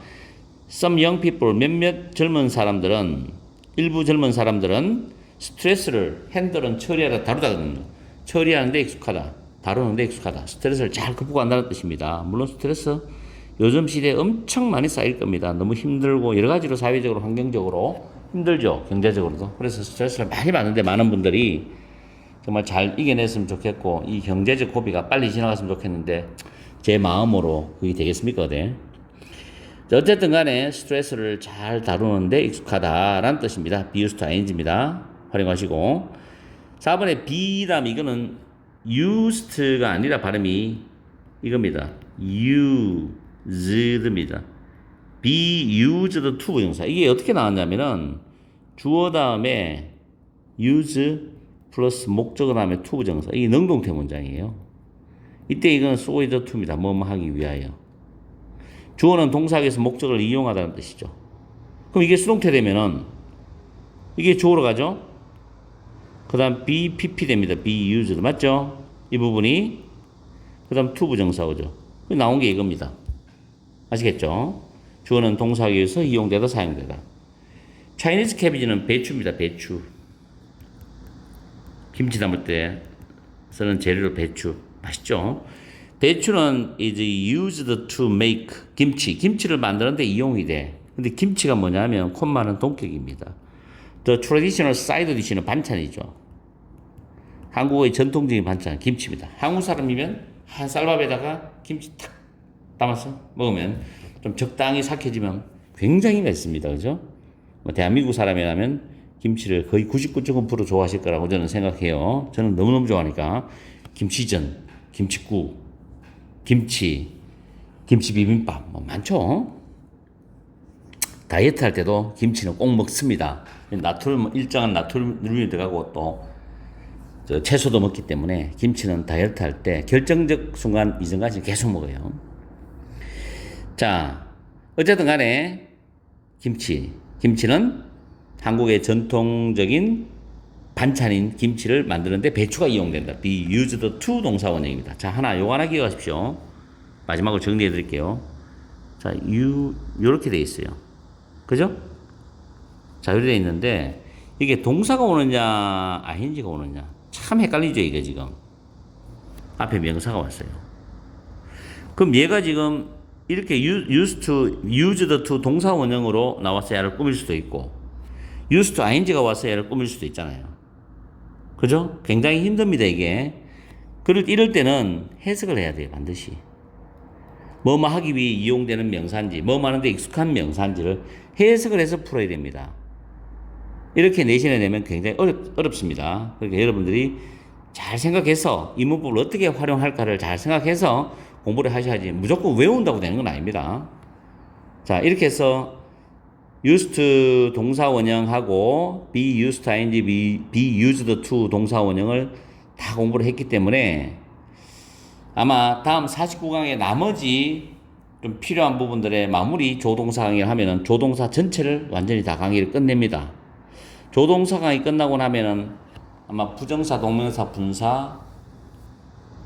Some young people, 몇몇 젊은 사람들은, 일부 젊은 사람들은 스트레스를 핸들은 처리하다, 다루다거든요. 처리하는데 익숙하다, 다루는데 익숙하다. 스트레스를 잘 극복한다는 뜻입니다. 물론 스트레스 요즘 시대에 엄청 많이 쌓일 겁니다. 너무 힘들고 여러 가지로 사회적으로, 환경적으로 힘들죠. 경제적으로도. 그래서 스트레스를 많이 받는데 많은 분들이 정말 잘 이겨냈으면 좋겠고, 이 경제적 고비가 빨리 지나갔으면 좋겠는데 제 마음으로 그게 되겠습니까? 네. 어쨌든 간에 스트레스를 잘 다루는데 익숙하다라는 뜻입니다. be used to ing입니다. 활용하시고. 4번에 be라면 이거는 used가 아니라 발음이 이겁니다. used입니다. be used to 부정사. 이게 어떻게 나왔냐면은 주어 다음에 use 플러스 목적어 다음에 to 부정사. 이게 능동태 문장이에요. 이때 이건 so is to입니다. 뭐뭐 하기 위하여. 주어는 동사에서 목적을 이용하다는 뜻이죠. 그럼 이게 수동태 되면은 이게 주어로 가죠. 그 다음 be pp 됩니다. be used 맞죠? 이 부분이 그 다음 to 부정사 오죠. 나온 게 이겁니다. 아시겠죠? 주어는 동사에서 이용되다 사용되다. 차이니즈 캐비지는 배추입니다. 배추. 김치 담을 때 쓰는 재료로 배추. 맛있죠? 배추는 is used to make 김치를 만드는데 이용이 돼. 근데 김치가 뭐냐면 콤마는 동격입니다. The traditional side dish는 반찬이죠. 한국의 전통적인 반찬 김치입니다. 한국 사람이면 한 쌀밥에다가 김치 탁 담아서 먹으면 좀 적당히 삭혀지면 굉장히 맛있습니다. 그죠? 뭐 대한민국 사람이라면 김치를 거의 99.9% 좋아하실 거라고 저는 생각해요. 저는 너무너무 좋아하니까 김치전, 김치국, 김치, 김치 비빔밥 뭐 많죠. 다이어트 할 때도 김치는 꼭 먹습니다. 일정한 나트륨이 들어가고 또 채소도 먹기 때문에 김치는 다이어트 할 때 결정적 순간 이전까지 계속 먹어요. 자, 어쨌든 간에 김치는 한국의 전통적인 반찬인 김치를 만드는데 배추가 이용된다. be used to 동사 원형입니다. 자, 요거 하나 기억하십시오. 마지막으로 정리해 드릴게요. 자, 요렇게 돼 있어요. 그죠? 자, 이렇게 돼 있는데, 이게 동사가 오느냐, ing가 오느냐. 참 헷갈리죠, 이게 지금. 앞에 명사가 왔어요. 그럼 얘가 지금 이렇게 used to 동사 원형으로 나와서 얘를 꾸밀 수도 있고, used to ing가 와서 얘를 꾸밀 수도 있잖아요. 그죠? 굉장히 힘듭니다, 이게. 이럴 때는 해석을 해야 돼요, 반드시. 뭐뭐 하기 위해 이용되는 명사인지, 뭐뭐 하는데 익숙한 명사인지를 해석을 해서 풀어야 됩니다. 이렇게 내신에 내면 굉장히 어렵습니다. 그러니까 여러분들이 잘 생각해서 이 문법을 어떻게 활용할까를 잘 생각해서 공부를 하셔야지 무조건 외운다고 되는 건 아닙니다. 자, 이렇게 해서 used 동사 원형하고 be used to ing, be used to 동사 원형을 다 공부를 했기 때문에 아마 다음 49강의 나머지 좀 필요한 부분들의 마무리 조동사 강의를 하면은 조동사 전체를 완전히 다 강의를 끝냅니다. 조동사 강의 끝나고 나면은 아마 부정사, 동명사, 분사,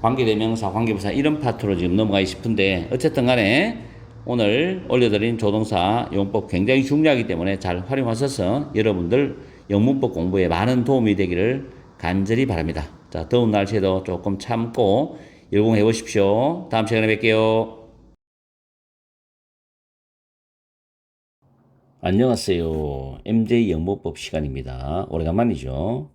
관계대명사, 관계부사 이런 파트로 지금 넘어가기 싶은데 어쨌든 간에 오늘 올려드린 조동사 용법 굉장히 중요하기 때문에 잘 활용하셔서 여러분들 영문법 공부에 많은 도움이 되기를 간절히 바랍니다. 자, 더운 날씨에도 조금 참고 열공해 보십시오. 다음 시간에 뵐게요. 안녕하세요. MJ 영문법 시간입니다. 오래간만이죠.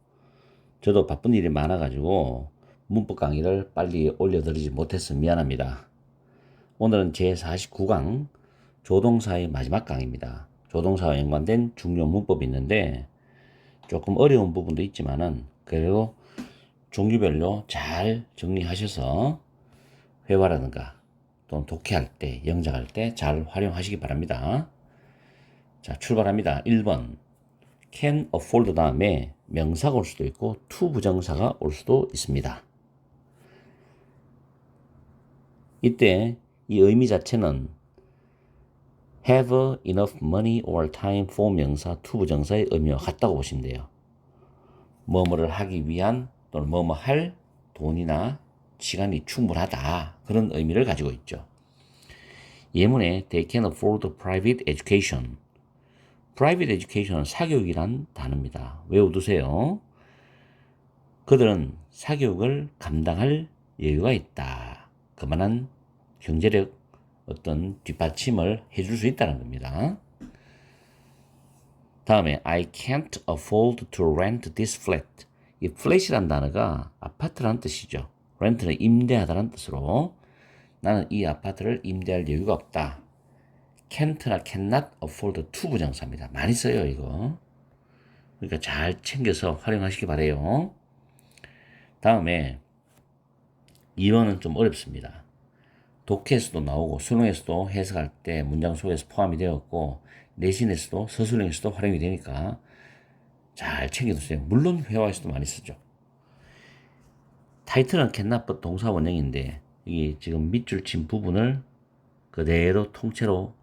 저도 바쁜 일이 많아가지고 문법 강의를 빨리 올려드리지 못해서 미안합니다. 오늘은 제49강 조동사의 마지막 강의입니다. 조동사와 연관된 중요 문법이 있는데 조금 어려운 부분도 있지만은 그래도 종류별로 잘 정리하셔서 회화라든가 또는 독해할 때, 영작할 때 잘 활용하시기 바랍니다. 자, 출발합니다. 1번. can afford 다음에 명사가 올 수도 있고 to 부정사가 올 수도 있습니다. 이때 이 의미 자체는 have enough money or time for 명사 to 부정사의 의미와 같다고 보시면 돼요. 뭐뭐를 하기 위한 또는 뭐뭐 할 돈이나 시간이 충분하다. 그런 의미를 가지고 있죠. 예문에 they can afford private education. private education은 사교육이란 단어입니다. 외워두세요. 그들은 사교육을 감당할 여유가 있다. 그만한 경제력 어떤 뒷받침을 해줄 수 있다는 겁니다. 다음에 I can't afford to rent this flat. 이 flat이란 단어가 아파트라는 뜻이죠. rent는 임대하다는 뜻으로 나는 이 아파트를 임대할 여유가 없다. can't나 cannot afford to 부정사입니다. 많이 써요, 이거. 그러니까 잘 챙겨서 활용하시기 바래요. 다음에 2번은 좀 어렵습니다. 독해에서도 나오고 수능에서도 해석할 때 문장 속에서 포함이 되었고 내신에서도 서술형에서도 활용이 되니까 잘 챙겨두세요. 물론 회화에서도 많이 쓰죠. 타이틀은 캔나법 동사 원형인데 이게 지금 밑줄 친 부분을 그대로 통째로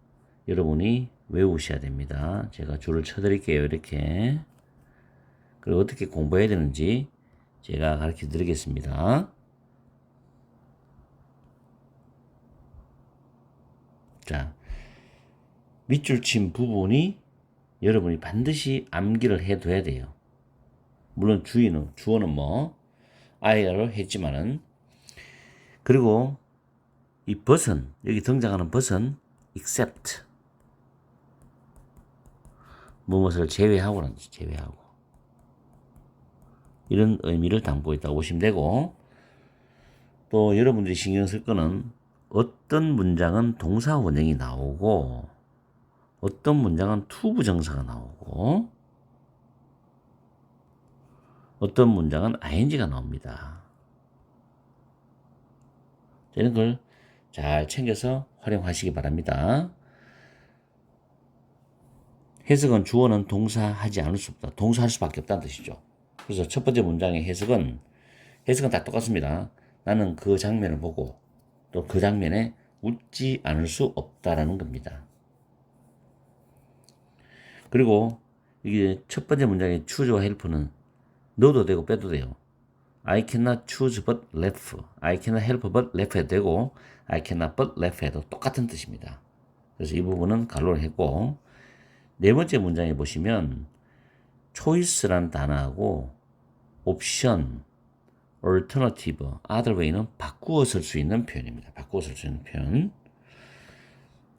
여러분이 외우셔야 됩니다. 제가 줄을 쳐드릴게요. 이렇게. 그리고 어떻게 공부해야 되는지 제가 가르쳐 드리겠습니다. 자, 밑줄 친 부분이 여러분이 반드시 암기를 해둬야 돼요. 물론 주어는 뭐 I로 했지만은 그리고 이 but은 여기 등장하는 but은 except 무엇을 제외하고라는 뜻, 제외하고 이런 의미를 담고 있다고 보시면 되고 또 여러분들이 신경 쓸 거는 어떤 문장은 동사 원형이 나오고 어떤 문장은 to 부정사가 나오고 어떤 문장은 ing가 나옵니다. 이런 걸 잘 챙겨서 활용하시기 바랍니다. 해석은 주어는 동사하지 않을 수 없다. 동사할 수밖에 없다는 뜻이죠. 그래서 첫 번째 문장의 해석은 다 똑같습니다. 나는 그 장면을 보고 또 그 장면에 웃지 않을 수 없다라는 겁니다. 그리고 이게 첫 번째 문장의 choose와 help는 넣어도 되고 빼도 돼요. I cannot choose but laugh. I cannot help but laugh 해도 되고 I cannot but laugh 해도 똑같은 뜻입니다. 그래서 이 부분은 갈로를 했고 네 번째 문장에 보시면 choice란 단어하고 option, alternative, other way는 바꾸어 쓸 수 있는 표현입니다. 바꾸어 쓸 수 있는 표현.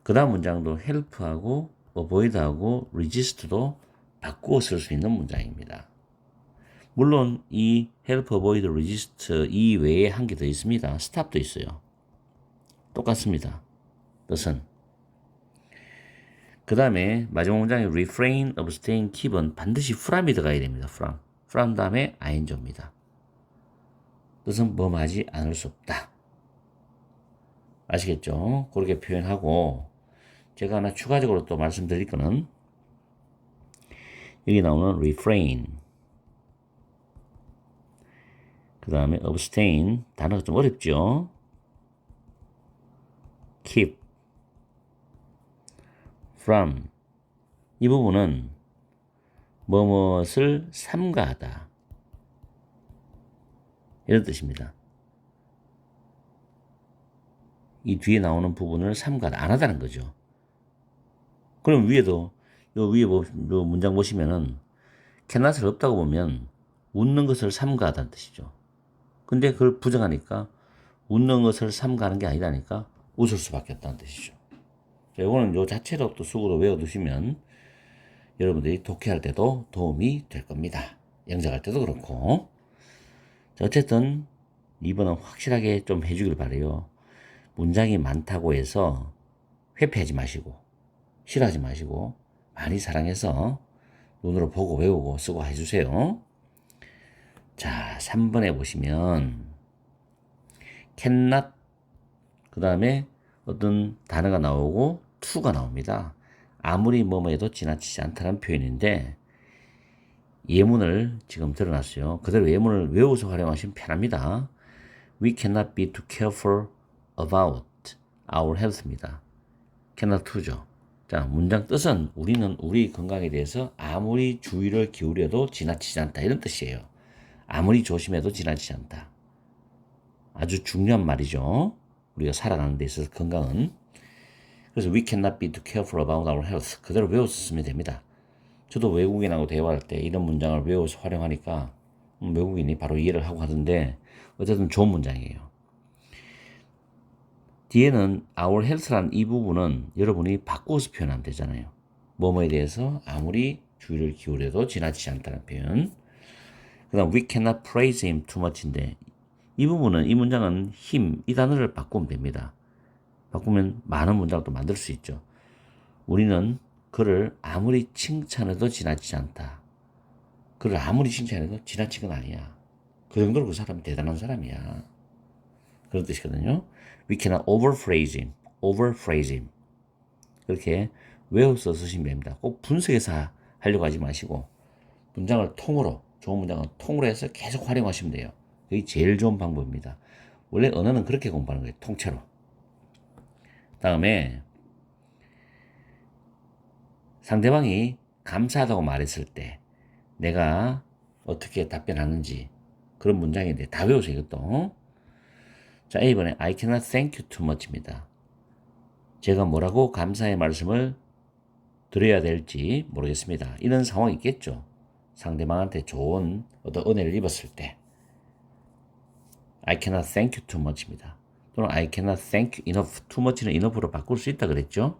그 다음 문장도 help하고 avoid하고 resist도 바꾸어 쓸 수 있는 문장입니다. 물론 이 help, avoid, resist 이 외에 한 개 더 있습니다. stop도 있어요. 똑같습니다. 뜻은. 그 다음에 마지막 문장에 refrain, abstain, keep은 반드시 from이 들어가야 됩니다. from 다음에 ing입니다. 뜻은 뭐하지 않을 수 없다. 아시겠죠? 그렇게 표현하고 제가 하나 추가적으로 또 말씀드릴 거는 여기 나오는 refrain 그 다음에 abstain 단어가 좀 어렵죠? keep from 이 부분은 뭐뭇을 삼가하다 이런 뜻입니다. 이 뒤에 나오는 부분을 삼가하다 안 하다는 거죠. 그럼 위에도 요 위에 요 문장 보시면은 cannot을 없다고 보면 웃는 것을 삼가하다는 뜻이죠. 근데 그걸 부정하니까 웃는 것을 삼가하는 게 아니라니까 웃을 수밖에 없다는 뜻이죠. 이거는 요 자체로 또 수구로 외워두시면 여러분들이 독해할 때도 도움이 될 겁니다. 영작할 때도 그렇고. 자, 어쨌든 이번은 확실하게 좀 해주길 바래요. 문장이 많다고 해서 회피하지 마시고 싫어하지 마시고 많이 사랑해서 눈으로 보고 외우고 쓰고 해주세요. 자, 3번에 보시면 cannot 그 다음에 어떤 단어가 나오고 to가 나옵니다. 아무리 뭐뭐 해도 지나치지 않다는 표현인데 예문을 지금 드러났어요. 그대로 예문을 외워서 활용하시면 편합니다. We cannot be too careful about our health입니다. cannot to죠. 자, 문장 뜻은 우리는 우리 건강에 대해서 아무리 주의를 기울여도 지나치지 않다 이런 뜻이에요. 아무리 조심해도 지나치지 않다. 아주 중요한 말이죠. 우리가 살아가는 데 있어서 건강은. 그래서 we cannot be too careful about our health. 그대로 외워서 쓰면 됩니다. 저도 외국인하고 대화할 때 이런 문장을 외워서 활용하니까 외국인이 바로 이해를 하고 하던데 어쨌든 좋은 문장이에요. 뒤에는 our health라는 이 부분은 여러분이 바꿔서 표현하면 되잖아요. 뭐뭐에 대해서 아무리 주의를 기울여도 지나치지 않다는 표현. 그 다음 we cannot praise him too much인데 이 부분은 이 문장은 him 이 단어를 바꾸면 됩니다. 바꾸면 많은 문장을 또 만들 수 있죠. 우리는 그를 아무리 칭찬해도 지나치지 않다. 그를 아무리 칭찬해도 지나친 건 아니야. 그 정도로 그 사람이 대단한 사람이야. 그런 뜻이거든요. We cannot overpraise him. overpraise him. 그렇게 외워서 쓰시면 됩니다. 꼭 분석해서 하려고 하지 마시고 문장을 통으로 좋은 문장은 통으로 해서 계속 활용하시면 돼요. 그게 제일 좋은 방법입니다. 원래 언어는 그렇게 공부하는 거예요. 통째로. 다음에 상대방이 감사하다고 말했을 때 내가 어떻게 답변하는지 그런 문장인데 다 외우세요. 이것도. 자, A번에 I cannot thank you too much입니다. 제가 뭐라고 감사의 말씀을 드려야 될지 모르겠습니다. 이런 상황이 있겠죠. 상대방한테 좋은 어떤 은혜를 입었을 때 I cannot thank you too much입니다. 또는 I cannot thank you enough. too much는 enough로 바꿀 수 있다 그랬죠.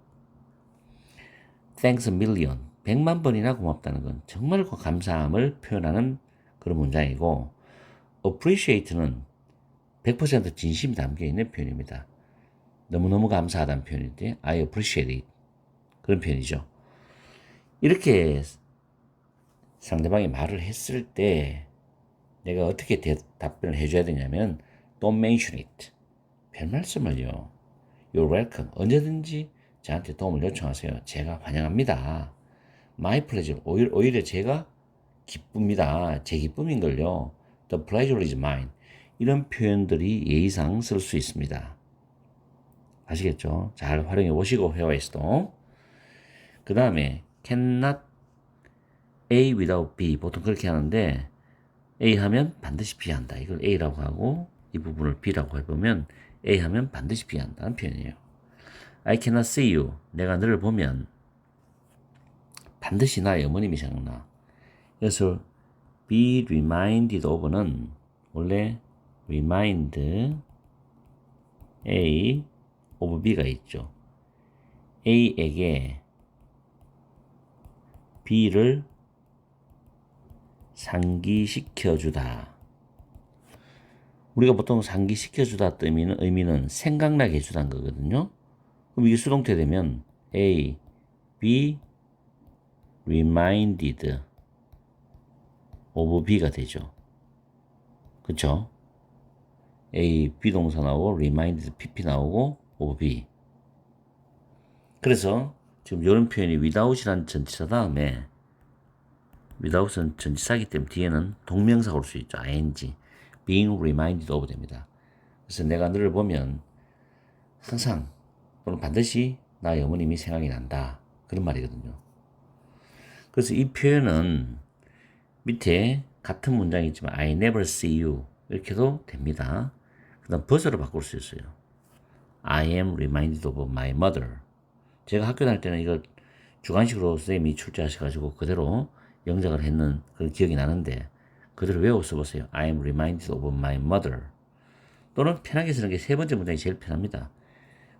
Thanks a million. 100만 번이나 고맙다는 건 정말 감사함을 표현하는 그런 문장이고 appreciate는 100% 진심이 담겨있는 표현입니다. 너무너무 감사하다는 표현인데 I appreciate it. 그런 표현이죠. 이렇게 상대방이 말을 했을 때 내가 어떻게 답변을 해줘야 되냐면 Don't mention it. 별 말씀을요. You're welcome. 언제든지 저한테 도움을 요청하세요. 제가 환영합니다. My pleasure. 오히려 제가 기쁩니다. 제 기쁨인걸요. The pleasure is mine. 이런 표현들이 예의상 쓸 수 있습니다. 아시겠죠? 잘 활용해 보시고 회화에서도. 그 다음에 cannot A without B. 보통 그렇게 하는데 A 하면 반드시 B 한다. 이걸 A라고 하고 이 부분을 B라고 해보면 A 하면 반드시 B 한다는 표현이에요. I cannot see you. 내가 너를 보면 반드시 나의 어머님이 생각나. 그래서 be reminded of는 원래 remind A of B가 있죠. A에게 B를 상기시켜주다. 우리가 보통 상기시켜주다 의미는 생각나게 해주다는 거거든요. 그럼 이게 수동태 되면 A, B, reminded of B가 되죠. 그쵸? A, B 동사 나오고 reminded, PP 나오고 of B. 그래서 지금 이런 표현이 without이라는 전치사 다음에 without은 전치사이기 때문에 뒤에는 동명사가 올 수 있죠. ing. being reminded of 됩니다. 그래서 내가 너를 보면 항상 또는 반드시 나의 어머님이 생각이 난다. 그런 말이거든요. 그래서 이 표현은 밑에 같은 문장이 있지만 I never see you 이렇게도 됩니다. 그 다음 버서로 바꿀 수 있어요. I am reminded of my mother. 제가 학교 다닐 때는 이걸 주관식으로 선생님이 출제하셔가지고 그대로 영작을 했는 그런 기억이 나는데 그대로 외워 써보세요. I am reminded of my mother. 또는 편하게 쓰는 게 세 번째 문장이 제일 편합니다.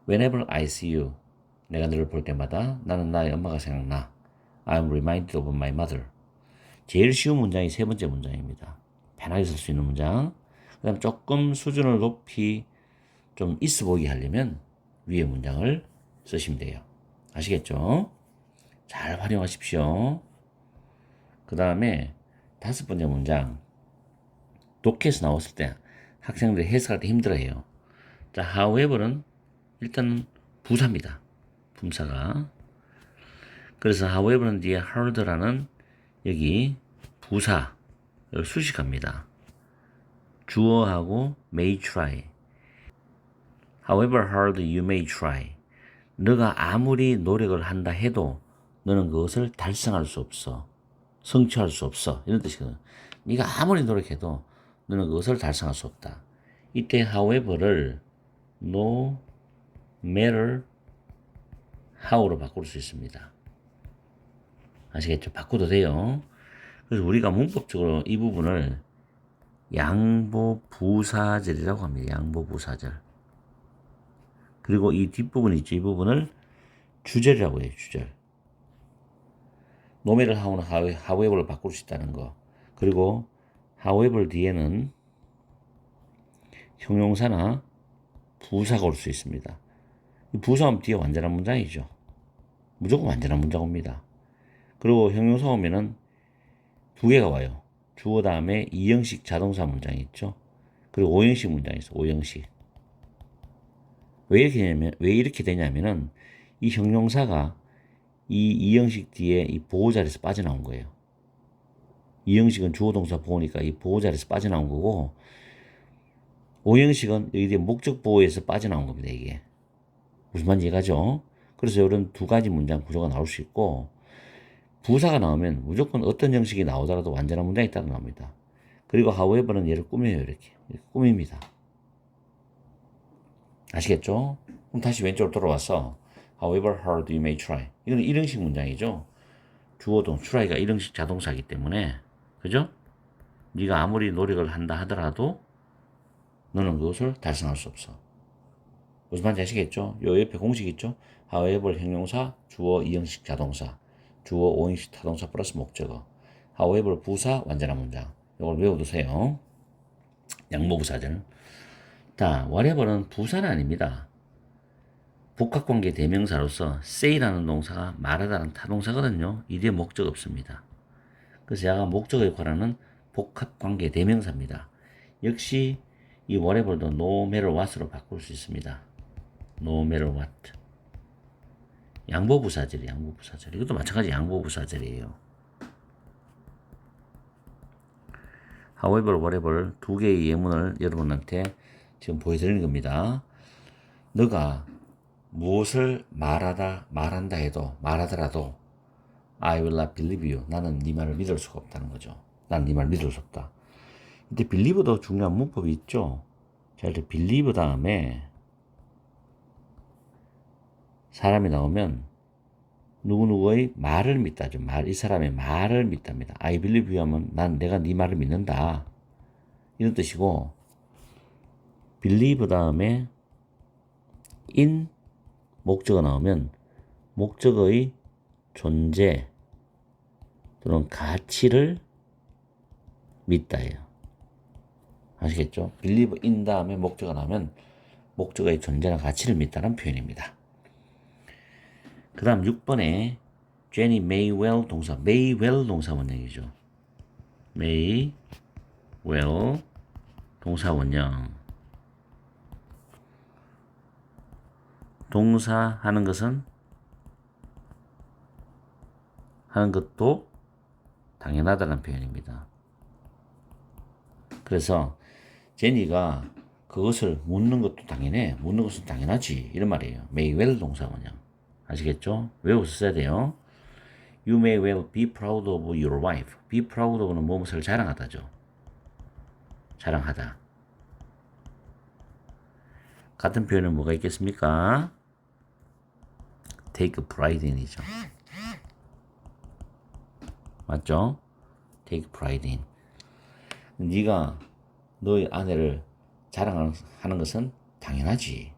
Whenever I see you. 내가 너를 볼 때마다 나는 나의 엄마가 생각나. I am reminded of my mother. 제일 쉬운 문장이 세 번째 문장입니다. 편하게 쓸 수 있는 문장. 그 다음 조금 수준을 높이 좀 있어 보이게 하려면 위에 문장을 쓰시면 돼요. 아시겠죠? 잘 활용하십시오. 그 다음에 다섯 번째 문장. 독해에서 나왔을 때 학생들이 해석할 때 힘들어해요. 자, however는 일단 부사입니다. 품사가. 그래서 however는 뒤에 hard라는 여기 부사 여기 수식합니다. 주어하고 may try. However hard you may try. 너가 아무리 노력을 한다 해도 너는 그것을 달성할 수 없어. 성취할 수 없어. 이런 뜻이거든. 네가 아무리 노력해도 너는 그것을 달성할 수 없다. 이때 however를 no matter how로 바꿀 수 있습니다. 아시겠죠? 바꿔도 돼요. 그래서 우리가 문법적으로 이 부분을 양보부사절이라고 합니다. 양보부사절. 그리고 이 뒷부분 있죠. 이 부분을 주절이라고 해요. 주절. 노매를 하고는 however를 바꿀 수 있다는 거. 그리고 however 뒤에는 형용사나 부사가 올 수 있습니다. 이 부사하면 뒤에 완전한 문장이죠. 무조건 완전한 문장 옵니다. 그리고 형용사 오면은 두 개가 와요. 주어 다음에 2형식 자동사 문장이 있죠. 그리고 5형식 문장이 있어. 5형식. 왜 이렇게 되냐면은 이 형용사가 이 2형식 뒤에 이 보호자리에서 빠져나온 거예요. 2형식은 주어 동사 보호니까 이 보호자리에서 빠져나온 거고 5형식은 여기 뒤에 목적 보호에서 빠져나온 겁니다. 이게. 무슨 말인지 이해가죠? 그래서 이런 두 가지 문장 구조가 나올 수 있고 부사가 나오면 무조건 어떤 형식이 나오더라도 완전한 문장이 따라 나옵니다. 그리고 however는 얘를 꾸며요. 이렇게 꾸밉니다. 아시겠죠? 그럼 다시 왼쪽으로 돌아와서 however hard you may try. 이건 1형식 문장이죠. 주어동 try가 1형식 자동사이기 때문에 그죠? 네가 아무리 노력을 한다 하더라도 너는 그것을 달성할 수 없어. 무슨 말인지 아시겠죠? 요 옆에 공식 있죠? however 형용사, 주어 2형식 자동사, 주어 5형식 타동사 플러스 목적어. however 부사 완전한 문장. 이걸 외워두세요. 양보부사절. 자, whatever는 부사는 아닙니다. 복합관계 대명사로서 say라는 동사가 말하다는 타동사거든요. 이 뒤에 목적 없습니다. 그래서 야가 목적어 역할하는 복합관계 대명사입니다. 역시 이 whatever도 no matter what으로 바꿀 수 있습니다. no matter what. 양보부사절, 양보부사절. 이것도 마찬가지 양보부사절이에요. however, whatever 두 개의 예문을 여러분한테 지금 보여드리는 겁니다. 너가 무엇을 말한다 해도, 말하더라도 I will not believe you. 나는 네 말을 믿을 수가 없다는 거죠. 난 네 말 믿을 수 없다. 근데 believe도 중요한 문법이 있죠. 자, 이렇게 believe 다음에 사람이 나오면 누구누구의 말을 믿다죠. 이 사람의 말을 믿답니다. I believe you 하면 내가 네 말을 믿는다. 이런 뜻이고, believe 다음에 in 목적어 나오면 목적어의 존재 또는 가치를 믿다예요. 아시겠죠? believe in 다음에 목적어 나오면 목적어의 존재나 가치를 믿다는 표현입니다. 그 다음 6번에 Jenny may well 동사, may well 동사 원형이죠. may well 동사 원형. 동사 하는 것도 당연하다는 표현입니다. 그래서 제니가 그것을 묻는 것도 당연해. 묻는 것은 당연하지. 이런 말이에요. may well 동사 원형. 아시겠죠? 외워서 써야 돼요. You may well be proud of your wife. be proud of는 무엇을 자랑하다죠. 자랑하다. 같은 표현은 뭐가 있겠습니까? take pride in이죠. 맞죠? take pride in. 네가 너의 아내를 자랑하는 것은 당연하지.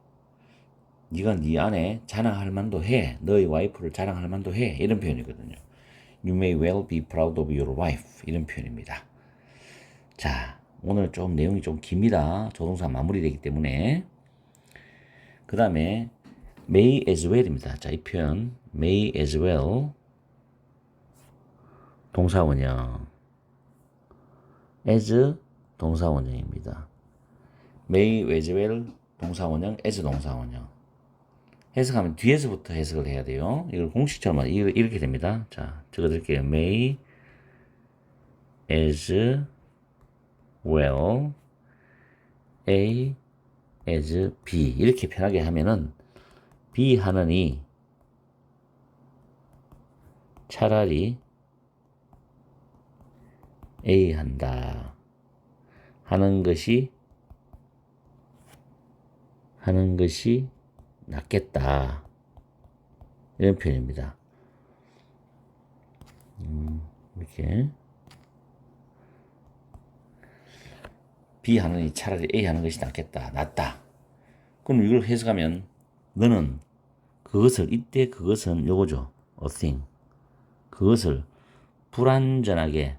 네가 네 아내 자랑할 만도 해. 너의 와이프를 자랑할 만도 해. 이런 표현이거든요. You may well be proud of your wife. 이런 표현입니다. 자, 오늘 좀 내용이 좀 깁니다. 조동사 마무리되기 때문에. 그 다음에 may as well입니다. 자, 이 표현 may as well 동사원형 as 동사원형입니다. may as well 동사원형 as 동사원형. 해석하면 뒤에서부터 해석을 해야 돼요. 이걸 공식처럼 이렇게 됩니다. 자, 적어드릴게요. may as well A as B 이렇게 편하게 하면은 B 하느니 차라리 A 한다 하는 것이 낫겠다 이런 표현입니다. 이렇게 B 하느니 차라리 A 하는 것이 낫다. 그럼 이걸 해석하면 너는 그것은 요거죠. a thing. 그것을 불완전하게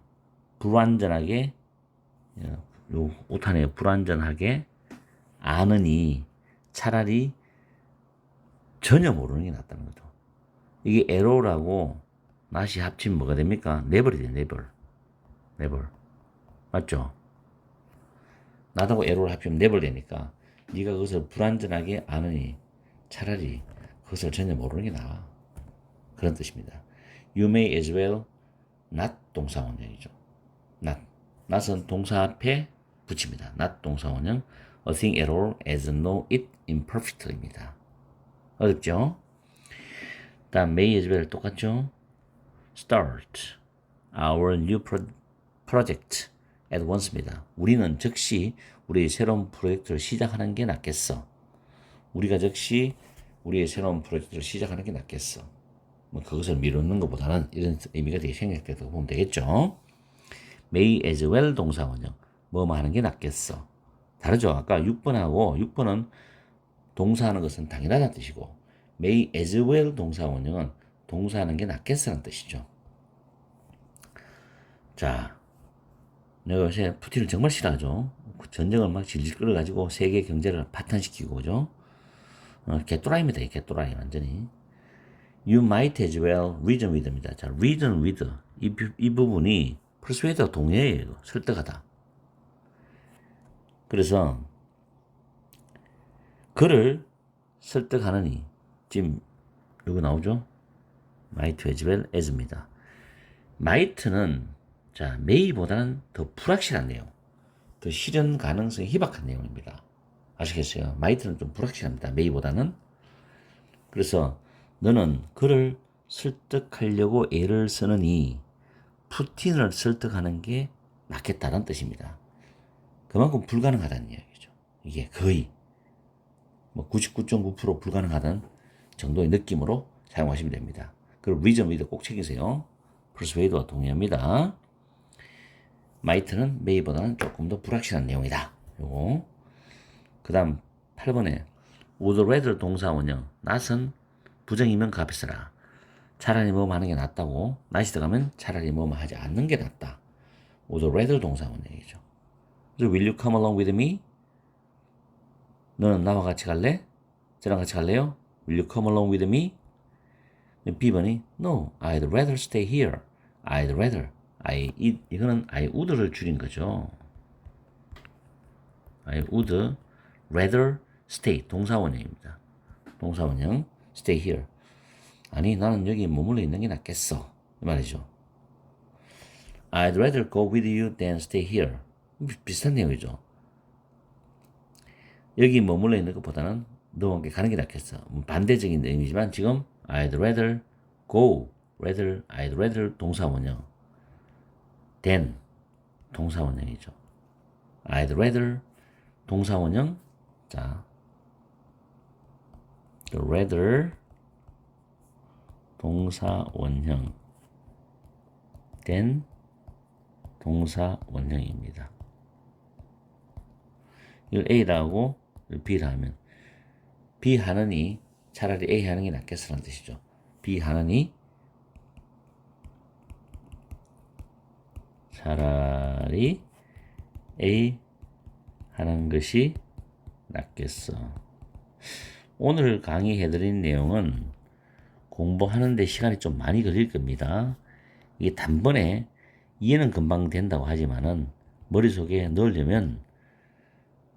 요 오타네요. 불완전하게 아느니 차라리 전혀 모르는 게 낫다는 거죠. 이게 에로라고 낫이 합치면 뭐가 됩니까? never이 돼요. never. 맞죠? 낫하고 에로를 합치면 never 되니까 네가 그것을 불완전하게 아느니 차라리 그것을 전혀 모르는 게 나아. 그런 뜻입니다. You may as well not 동사원형이죠. not은 동사 앞에 붙입니다. not 동사원형 a thing at all as know it imperfectly입니다. 어렵죠? 다음 may as well 똑같죠? start our new project at once입니다. 우리는 즉시 우리의 새로운 프로젝트를 시작하는 게 낫겠어. 우리가 즉시 우리의 새로운 프로젝트를 시작하는 게 낫겠어. 뭐 그것을 미루는 것보다는 이런 의미가 되게 생략되다고 보면 되겠죠. may as well 동사원형 뭐 하는 게 낫겠어. 다르죠. 아까 6번은 동사하는 것은 당연하다는 뜻이고 may as well 동사원형은 동사하는 게 낫겠어라는 뜻이죠. 자, 내가 요새 푸틴을 정말 싫어하죠. 전쟁을 막 질질 끌어가지고 세계 경제를 파탄시키고 그죠. 개또라이입니다. 개또라이 완전히. You might as well reason with입니다. 자, reason with 이 부분이 persuade가 동의어예요. 설득하다. 그래서 그를 설득하느니. 지금 이거 나오죠? might as well as입니다. might는 자 may보다는 더 불확실한 내용, 더 실현 가능성이 희박한 내용입니다. 아시겠어요? might는 좀 불확실합니다. may보다는. 그래서 너는 그를 설득하려고 애를 쓰느니 푸틴을 설득하는 게 낫겠다는 뜻입니다. 그만큼 불가능하다는 이야기죠. 이게 거의 뭐 99.9% 불가능하다는 정도의 느낌으로 사용하시면 됩니다. 그리고 reason with 꼭 챙기세요. persuade와 동의합니다. might는 may보다는 조금 더 불확실한 내용이다. 요거. 그 다음 8번에 would rather 동사 원형. not은 부정이면 그 앞에 써라. 차라리 뭐뭐 하는 게 낫다고. not이 들어가면 차라리 뭐뭐 하지 않는 게 낫다. would rather 동사 원형이죠. 그래서 will you come along with me? 너는 나와 같이 갈래? 저랑 같이 갈래요? Will you come along with me? B번이 No, I'd rather stay here. I'd rather. 이거는 I would를 줄인 거죠. I would rather stay. 동사원형입니다. 동사원형. Stay here. 아니 나는 여기 머물러 있는 게 낫겠어. 이 말이죠. I'd rather go with you than stay here. 비슷한 내용이죠. 여기 머물러 있는 것보다는 너와 함께 가는 게 낫겠어. 반대적인 내용이지만 지금 I'd rather go, I'd rather 동사원형, than 동사원형이죠. I'd rather 동사원형, 자, rather 동사원형, than 동사원형입니다. 이걸 A라 하고 B라 하면 B 하느니 차라리 A 하는 게 낫겠어라는 뜻이죠. B 하느니 차라리 A 하는 것이 낫겠어. 오늘 강의해드린 내용은 공부하는데 시간이 좀 많이 걸릴 겁니다. 이게 단번에 이해는 금방 된다고 하지만은 머릿속에 넣으려면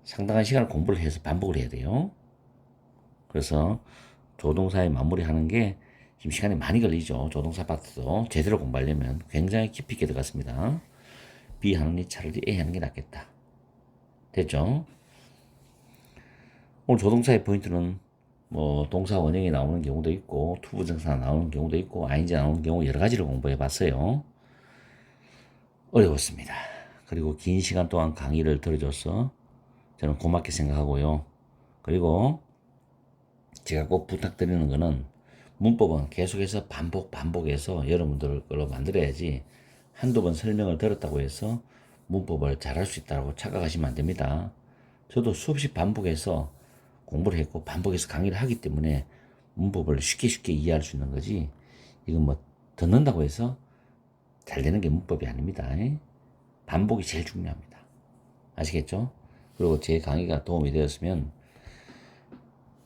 상당한 시간을 공부를 해서 반복을 해야 돼요. 그래서 조동사의 마무리하는 게 지금 시간이 많이 걸리죠. 조동사 파트도 제대로 공부하려면 굉장히 깊이 있게 들어갔습니다. B 하느니 차라리 A 하는 게 낫겠다. 됐죠? 오늘 조동사의 포인트는 뭐 동사 원형이 나오는 경우도 있고 투부정사 나오는 경우도 있고 ing 나오는 경우 여러 가지를 공부해 봤어요. 어려웠습니다. 그리고 긴 시간 동안 강의를 들어줘서 저는 고맙게 생각하고요. 그리고 제가 꼭 부탁드리는 거는 문법은 계속해서 반복해서 여러분들 걸로 만들어야지 한두 번 설명을 들었다고 해서 문법을 잘할 수 있다고 착각하시면 안 됩니다. 저도 수없이 반복해서 공부를 했고 반복해서 강의를 하기 때문에 문법을 쉽게 이해할 수 있는 거지 이건 뭐 듣는다고 해서 잘 되는 게 문법이 아닙니다. 반복이 제일 중요합니다. 아시겠죠? 그리고 제 강의가 도움이 되었으면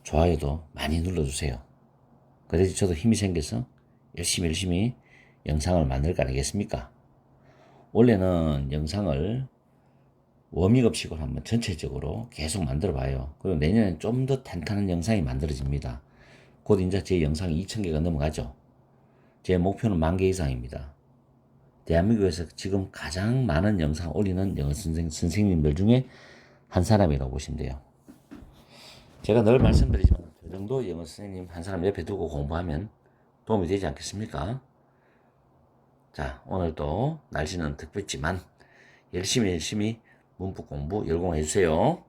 좋아요도 많이 눌러주세요. 그래야지 저도 힘이 생겨서 열심히 영상을 만들 거 아니겠습니까? 원래는 영상을 워밍업식으로 한번 전체적으로 계속 만들어 봐요. 그리고 내년엔 좀 더 탄탄한 영상이 만들어집니다. 곧 이제 제 영상이 2,000개가 넘어가죠. 제 목표는 10,000개 이상입니다. 대한민국에서 지금 가장 많은 영상 올리는 영어 선생님들 중에 한 사람이라고 보시면 돼요. 제가 늘 말씀드리지만 그 정도 영어 선생님 한 사람 옆에 두고 공부하면 도움이 되지 않겠습니까? 자, 오늘도 날씨는 덥겠지만 열심히 문법 공부 열공해 주세요.